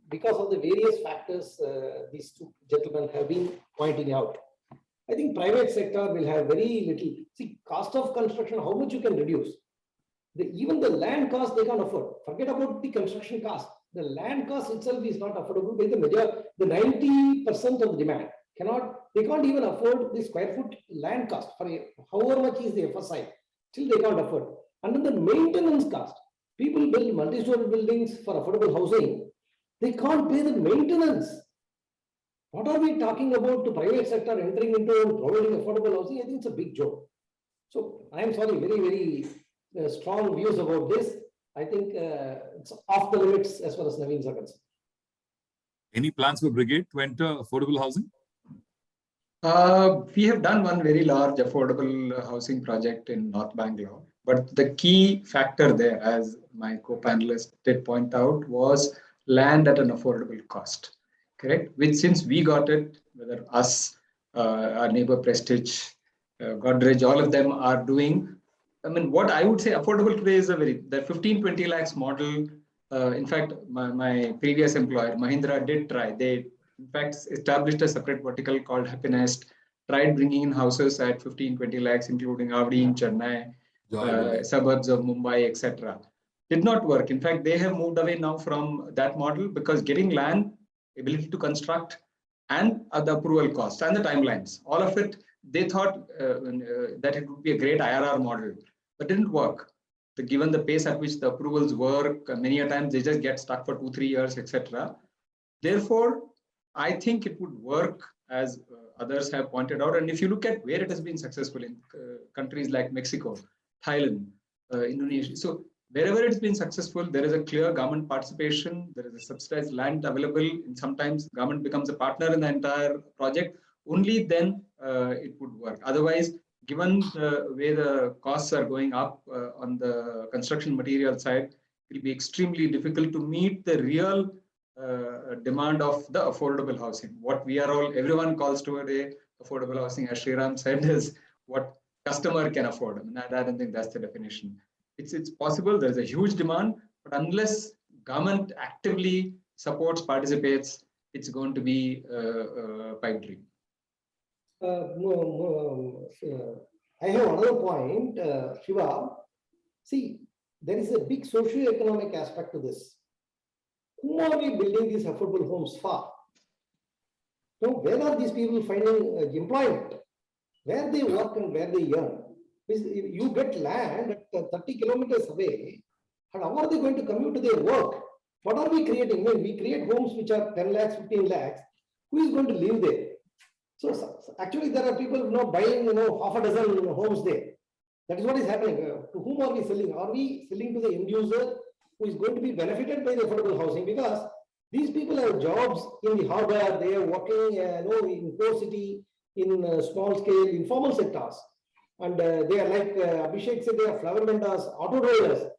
because of the various factors these 2 gentlemen have been pointing out. I think private sector will have very little. See, cost of construction, how much you can reduce? Even the land cost they can't afford. Forget about the construction cost. the land cost itself is not affordable by the 90% of the demand. They can't even afford the square foot land cost for however much is the FSI. Still they can't afford. And then the maintenance cost. People build multi-story buildings for affordable housing. They can't pay the maintenance. What are we talking about to private sector entering into and providing affordable housing? I think it's a big joke. So I am sorry, very, very strong views about this. I think it's off the limits as far as Naveens are concerned. Any plans for Brigade to enter affordable housing? We have done one very large affordable housing project in North Bangalore. But the key factor there, as my co-panelist did point out, was land at an affordable cost. Correct? Which since we got it, whether us, our neighbor Prestige, Godrej, all of them are doing. I mean, what I would say affordable today is the 15-20 lakhs model. In fact, my previous employer, Mahindra, did try. They, in fact, established a separate vertical called Happinest, tried bringing in houses at 15-20 lakhs, including Avdi in Chennai, suburbs of Mumbai, etc. Did not work. In fact, they have moved away now from that model because getting land, ability to construct, and the approval costs and the timelines, all of it, they thought that it would be a great IRR model, but didn't work. Given the pace at which the approvals work, many a times they just get stuck for 2-3 years, etc. Therefore, I think it would work as others have pointed out. And if you look at where it has been successful in countries like Mexico, Thailand, Indonesia. So wherever it's been successful, there is a clear government participation. There is a subsidized land available. And sometimes government becomes a partner in the entire project. Only then it would work. Otherwise, given the way the costs are going up on the construction material side, it will be extremely difficult to meet the real demand of the affordable housing. What everyone calls today affordable housing, as Sriram said, is what customer can afford. I mean, I don't think that's the definition. It's possible, there's a huge demand, but unless government actively supports, participates, it's going to be a pipe dream. I have another point, Shiva. See, there is a big socio-economic aspect to this. Who are we building these affordable homes for? So where are these people finding employment? Where they work and where they earn? You get land at 30 kilometers away, and how are they going to commute to their work? What are we creating? When we create homes which are 10 lakhs, 15 lakhs, who is going to live there? So actually, there are people buying half a dozen homes there. That is what is happening. To whom are we selling? Are we selling to the end user who is going to be benefited by the affordable housing? Because these people have jobs in the harbor, they are working in core city, in small scale, informal sectors. And they are like Abhishek said, they are flower vendors, auto drivers.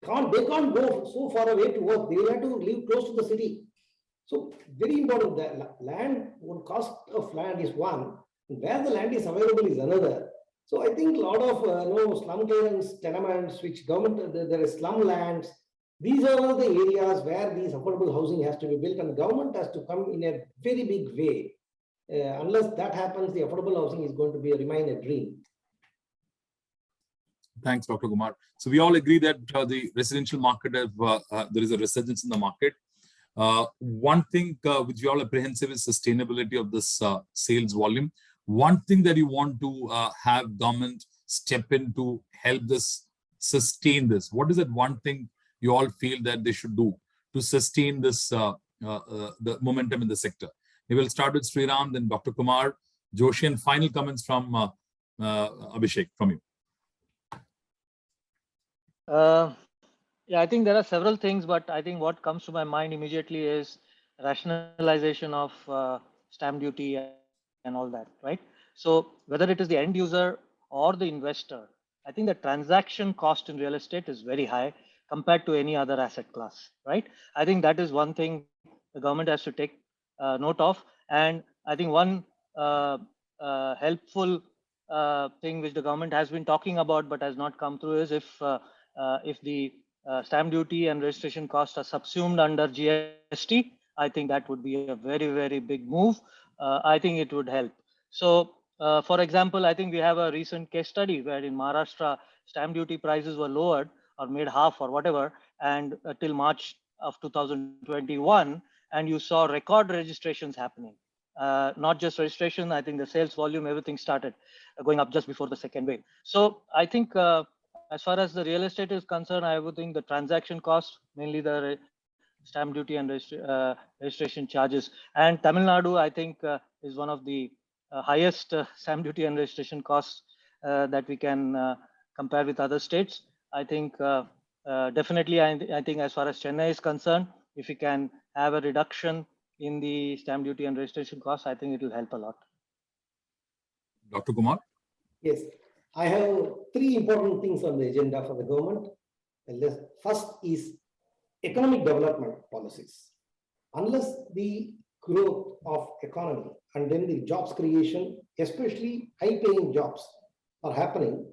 They can't go so far away to work. They will have to live close to the city. So very important that land, one cost of land is one, and where the land is available is another. So I think a lot of slum clearance tenements, which government, there is slum lands. These are all the areas where these affordable housing has to be built, and government has to come in a very big way. Unless that happens, the affordable housing is going to remain a dream. Thanks, Dr. Kumar. So we all agree that the residential market, there is a resurgence in the market. One thing which we all apprehensive is sustainability of this sales volume. One thing that you want to have government step in to help this sustain this. What is that one thing you all feel that they should do to sustain this the momentum in the sector? We will start with Sriram, then Dr. Kumar, Joshi, and final comments from Abhishek from you. Yeah, I think there are several things, but I think what comes to my mind immediately is rationalization of stamp duty and all that, right? So whether it is the end user or the investor, I think the transaction cost in real estate is very high compared to any other asset class, right? I think that is one thing the government has to take note of. And I think one helpful thing which the government has been talking about but has not come through is if the stamp duty and registration costs are subsumed under GST, I think that would be a very, very big move. I think it would help. So, for example, I think we have a recent case study where in Maharashtra, stamp duty prices were lowered or made half or whatever, and till March of 2021, and you saw record registrations happening. Not just registration, I think the sales volume, everything started going up just before the second wave. So I think as far as the real estate is concerned, I would think the transaction cost, mainly the stamp duty and registration charges. And Tamil Nadu, I think, is one of the highest stamp duty and registration costs that we can compare with other states. I think definitely, I think as far as Chennai is concerned, if we can have a reduction in the stamp duty and registration costs, I think it will help a lot. Dr. Kumar? Yes, I have three important things on the agenda for the government. First is economic development policies. Unless the growth of economy and then the jobs creation, especially high-paying jobs, are happening,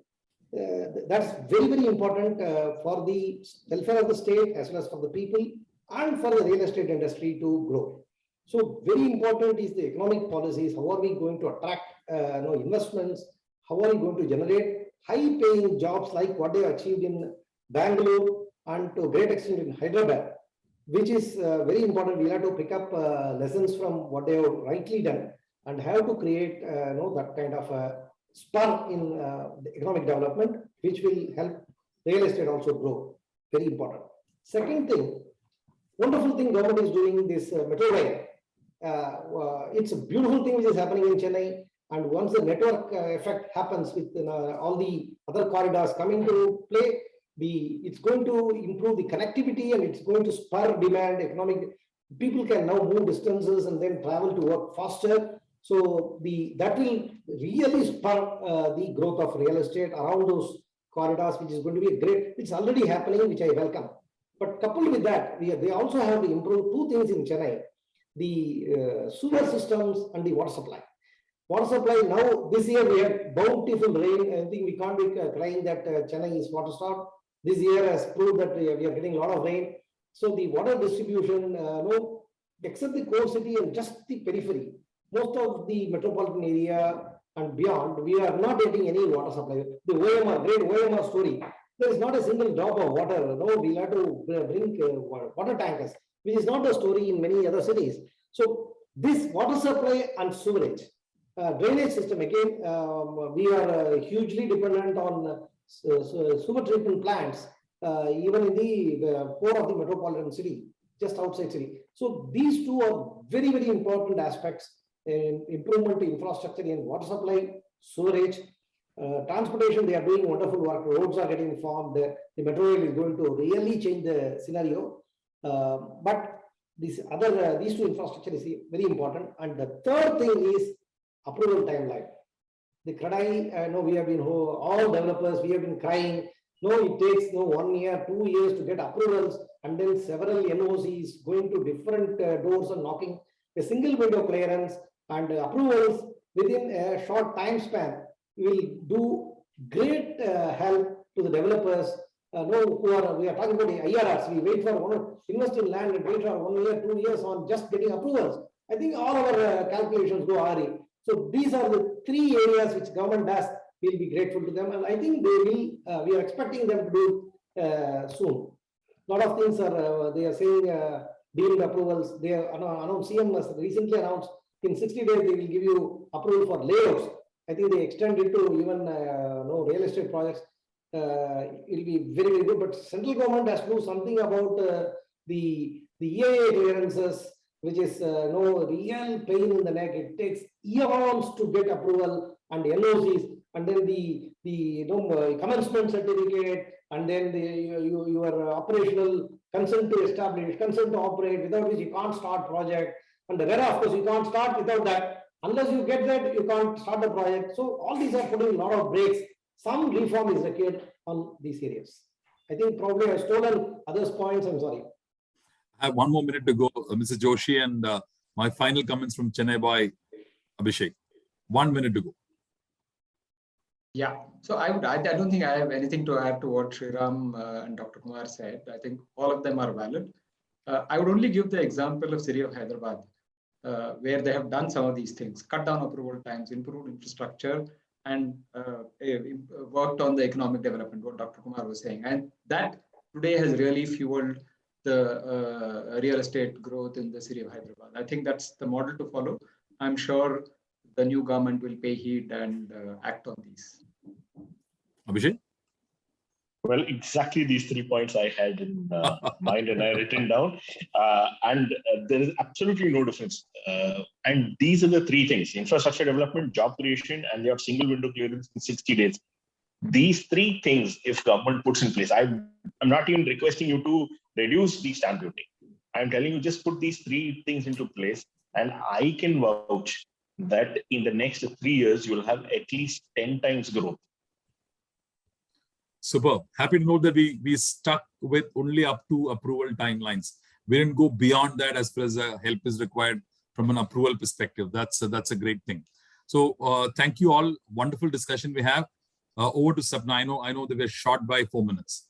that's very, very important for the welfare of the state as well as for the people and for the real estate industry to grow. So very important is the economic policies. How are we going to attract investments? How are we going to generate high-paying jobs like what they achieved in Bangalore and to a great extent in Hyderabad, which is very important. We have to pick up lessons from what they have rightly done and have to create that kind of a spur in the economic development, which will help real estate also grow. Very important. Second thing, wonderful thing government is doing this metro rail. It's a beautiful thing which is happening in Chennai. And once the network effect happens with all the other corridors coming to play, it's going to improve the connectivity and it's going to spur demand, economic. People can now move distances and then travel to work faster. So that will really spur the growth of real estate around those corridors, which is going to be a great. It's already happening, which I welcome. But coupled with that, they also have to improve two things in Chennai: the sewer systems and the water supply. Water supply now, this year we had bountiful rain. I think we can't be crying that Chennai is water-starved. This year has proved that we are getting a lot of rain. So the water distribution, except the core city and just the periphery, most of the metropolitan area and beyond, we are not getting any water supply. The OMR, great OMR story, there is not a single drop of water. No, we have to bring water tankers, which is not the story in many other cities. So this water supply and sewerage, drainage system, again, we are hugely dependent on sewer treatment plants, even in the core of the metropolitan city, just outside city. So these two are very, very important aspects in improvement to infrastructure in water supply, sewerage, transportation. They are doing wonderful work. Roads are getting formed. The metro rail is going to really change the scenario. But these two infrastructure is very important. And the third thing is approval timeline. The CREDAI, we have been, all developers, we have been crying. No, it takes 1 year, 2 years to get approvals, and then several NOCs going to different doors and knocking. A single window clearance and approvals within a short time span will do great help to the developers. We are talking about the IRRs. We wait for invest in land and wait for 1 year, 2 years on just getting approvals. I think all our calculations go RE. So these are the three areas which government does. We'll be grateful to them, and I think they will. We are expecting them to do soon. A lot of things are they are saying deemed approvals. They are announced. CM has recently announced in 60 days they will give you approval for layouts. I think they extend it to even real estate projects. It will be very, very good. But central government has to do something about the EIA clearances, which is no real pain in the neck. It takes years to get approval and NOCs, and then the commencement certificate, and then your operational consent to establish, consent to operate, without which you can't start project. And the RERA, of course, you can't start without that. Unless you get that, you can't start the project. So all these are putting a lot of brakes. Some reform is required on these areas. I think probably I've stolen others' points. I'm sorry. I have 1 more minute to go, Mr. Joshi, and my final comments from Chennai by Abhishek. 1 minute to go. Yeah, so I don't think I have anything to add to what Sriram and Dr. Kumar said. I think all of them are valid. I would only give the example of City of Hyderabad, where they have done some of these things, cut down approval times, improved infrastructure, and worked on the economic development, what Dr. Kumar was saying. And that today has really fueled the real estate growth in the city of Hyderabad. I think that's the model to follow. I'm sure the new government will pay heed and act on these. Abhishek? Well, exactly these 3 points I had in mind and I written down. There is absolutely no difference. And these are the 3 things: infrastructure development, job creation, and your single window clearance in 60 days. These 3 things, if government puts in place, I'm not even requesting you to reduce the stamp duty. I'm telling you, just put these 3 things into place, and I can vouch that in the next 3 years, you'll have at least 10 times growth. Superb. Happy to know that we stuck with only up to approval timelines. We didn't go beyond that as far as help is required from an approval perspective. That's a great thing. So thank you all. Wonderful discussion we have. Over to Sapna. I know that we're short by 4 minutes.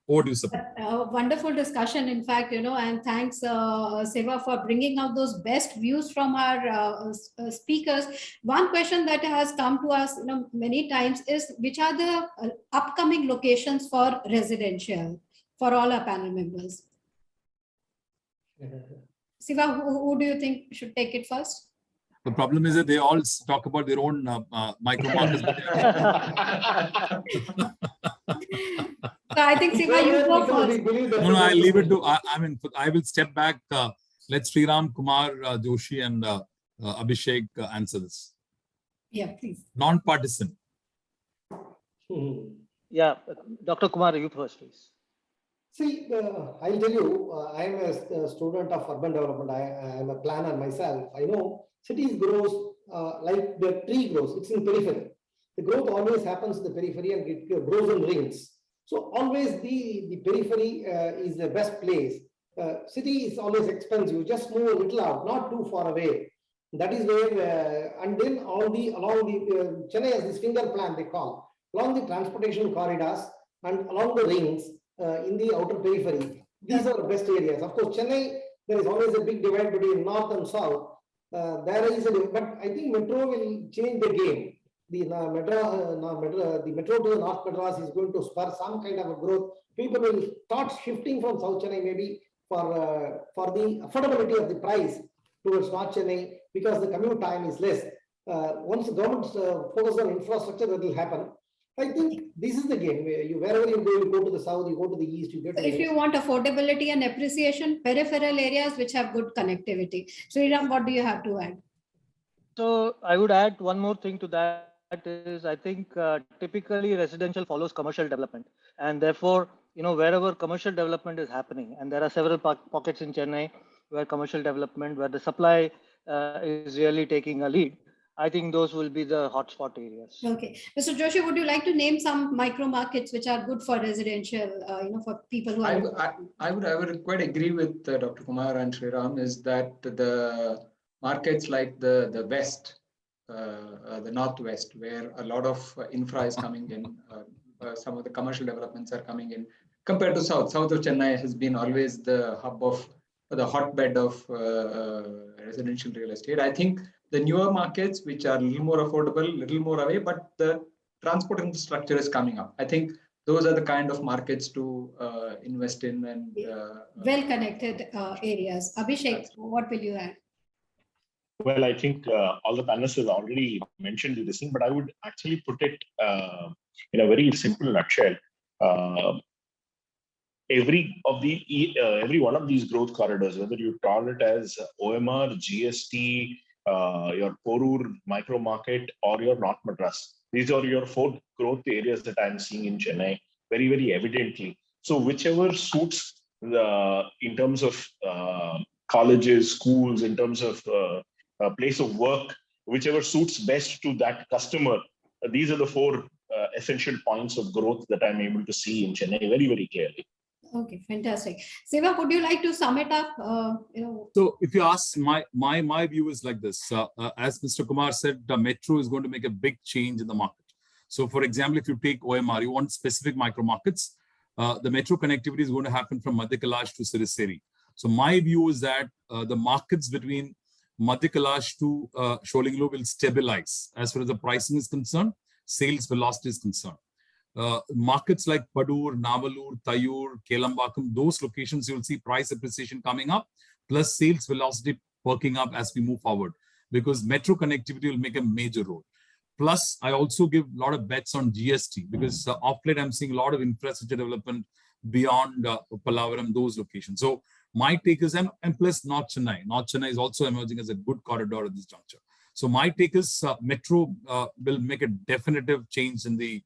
Over to you, Sapna. Wonderful discussion, in fact, and thanks, Seva, for bringing out those best views from our speakers. One question that has come to us, many times is, which are the upcoming locations for residential for all our panel members? Seva, who do you think should take it first? The problem is that they all talk about their own micro markets. So I think, Seva, you go first. No, I'll leave it to, I will step back. Let Sriram, Kumar, Joshi and Abhishek answer this. Yeah, please. Non-partisan. Yeah, Dr. Kumar, you first, please. See, I'll tell you, I am a student of urban development. I am a planner myself. I know cities grows like the tree grows. It's in periphery. The growth always happens in the periphery and it grows in rings. So always the periphery is the best place. City is always expensive. Just move a little out, not too far away. That is where, and then along the Chennai has this finger plan they call, along the transportation corridors and along the rings in the outer periphery. These are the best areas. Of course, Chennai, there is always a big divide between north and south. There is but I think metro will change the game. The metro to the North Madras is going to spur some kind of a growth. People will start shifting from South Chennai maybe for the affordability of the price towards North Chennai because the commute time is less. Once the government focuses on infrastructure, that will happen. I think this is the game. Wherever you go to the south, you go to the east, you get. So if you want affordability and appreciation, peripheral areas which have good connectivity. Sriram, what do you have to add? So I would add one more thing to that. That is, I think typically residential follows commercial development, and therefore, wherever commercial development is happening, and there are several pockets in Chennai where commercial development, where the supply is really taking a lead. I think those will be the hotspot areas. Okay, Mr. Joshi, would you like to name some micro markets which are good for residential, for people who are? I would quite agree with Dr. Kumar and Sriram. Is that the markets like the West. The Northwest, where a lot of infra is coming in, some of the commercial developments are coming in. Compared to South of Chennai has been always the hub of the hotbed of residential real estate. I think the newer markets, which are a little more affordable, a little more away, but the transport infrastructure is coming up. I think those are the kind of markets to invest in and well-connected areas. Abhishek, what will you add? Well, I think all the panelists have already mentioned this thing, but I would actually put it in a very simple nutshell. Every one of these growth corridors, whether you call it as OMR, GST, your Porur micro market, or your North Madras, these are your 4 growth areas that I'm seeing in Chennai very, very evidently. So whichever suits in terms of colleges, schools, in terms of place of work, whichever suits best to that customer, these are the 4 essential points of growth that I'm able to see in Chennai very, very clearly. Okay, fantastic. Seva, would you like to sum it up? So if you ask, my view is like this. As Mr. Kumar said, the metro is going to make a big change in the market. So for example, if you take OMR, you want specific micro markets, the metro connectivity is going to happen from Madhya Kailash to Siriseri. So my view is that the markets between Madhya Kailash to Sholinganallur will stabilize as far as the pricing is concerned, sales velocity is concerned. markets like Padur, Navalur, Tayur, Kelambakam, those locations, you'll see price appreciation coming up, plus sales velocity perking up as we move forward, because metro connectivity will make a major role. Plus, I also give a lot of bets on GST, because of late I'm seeing a lot of infrastructure development beyond Pallavaram, those locations. So my take is, and plus North Chennai. North Chennai is also emerging as a good corridor at this juncture. So my take is metro will make a definitive change in the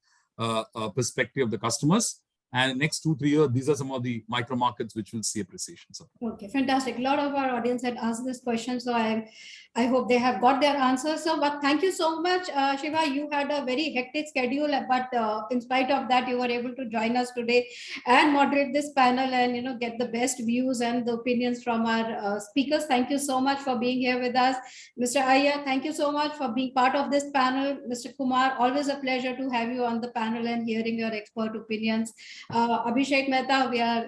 perspective of the customers. And next 2-3 years, these are some of the micro markets which will see appreciation. So. Okay, fantastic. A lot of our audience had asked this question, so I hope they have got their answers. So, but thank you so much, Shiva. You had a very hectic schedule, but in spite of that, you were able to join us today and moderate this panel, and get the best views and the opinions from our speakers. Thank you so much for being here with us, Mr. Iyer. Thank you so much for being part of this panel, Mr. Kumar. Always a pleasure to have you on the panel and hearing your expert opinions. Abhishek Mehta, we are,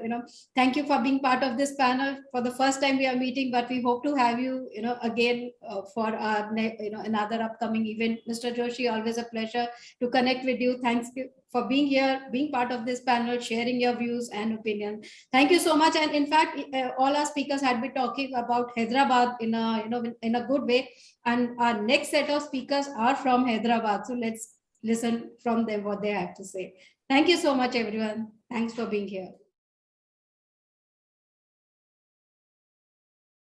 thank you for being part of this panel. For the first time we are meeting, but we hope to have you, again for our, another upcoming event. Mr. Joshi, always a pleasure to connect with you. Thanks for being here, being part of this panel, sharing your views and opinions. Thank you so much. And in fact, all our speakers had been talking about Hyderabad in a, in a good way. And our next set of speakers are from Hyderabad. So let's listen from them what they have to say. Thank you so much, everyone. Thanks for being here.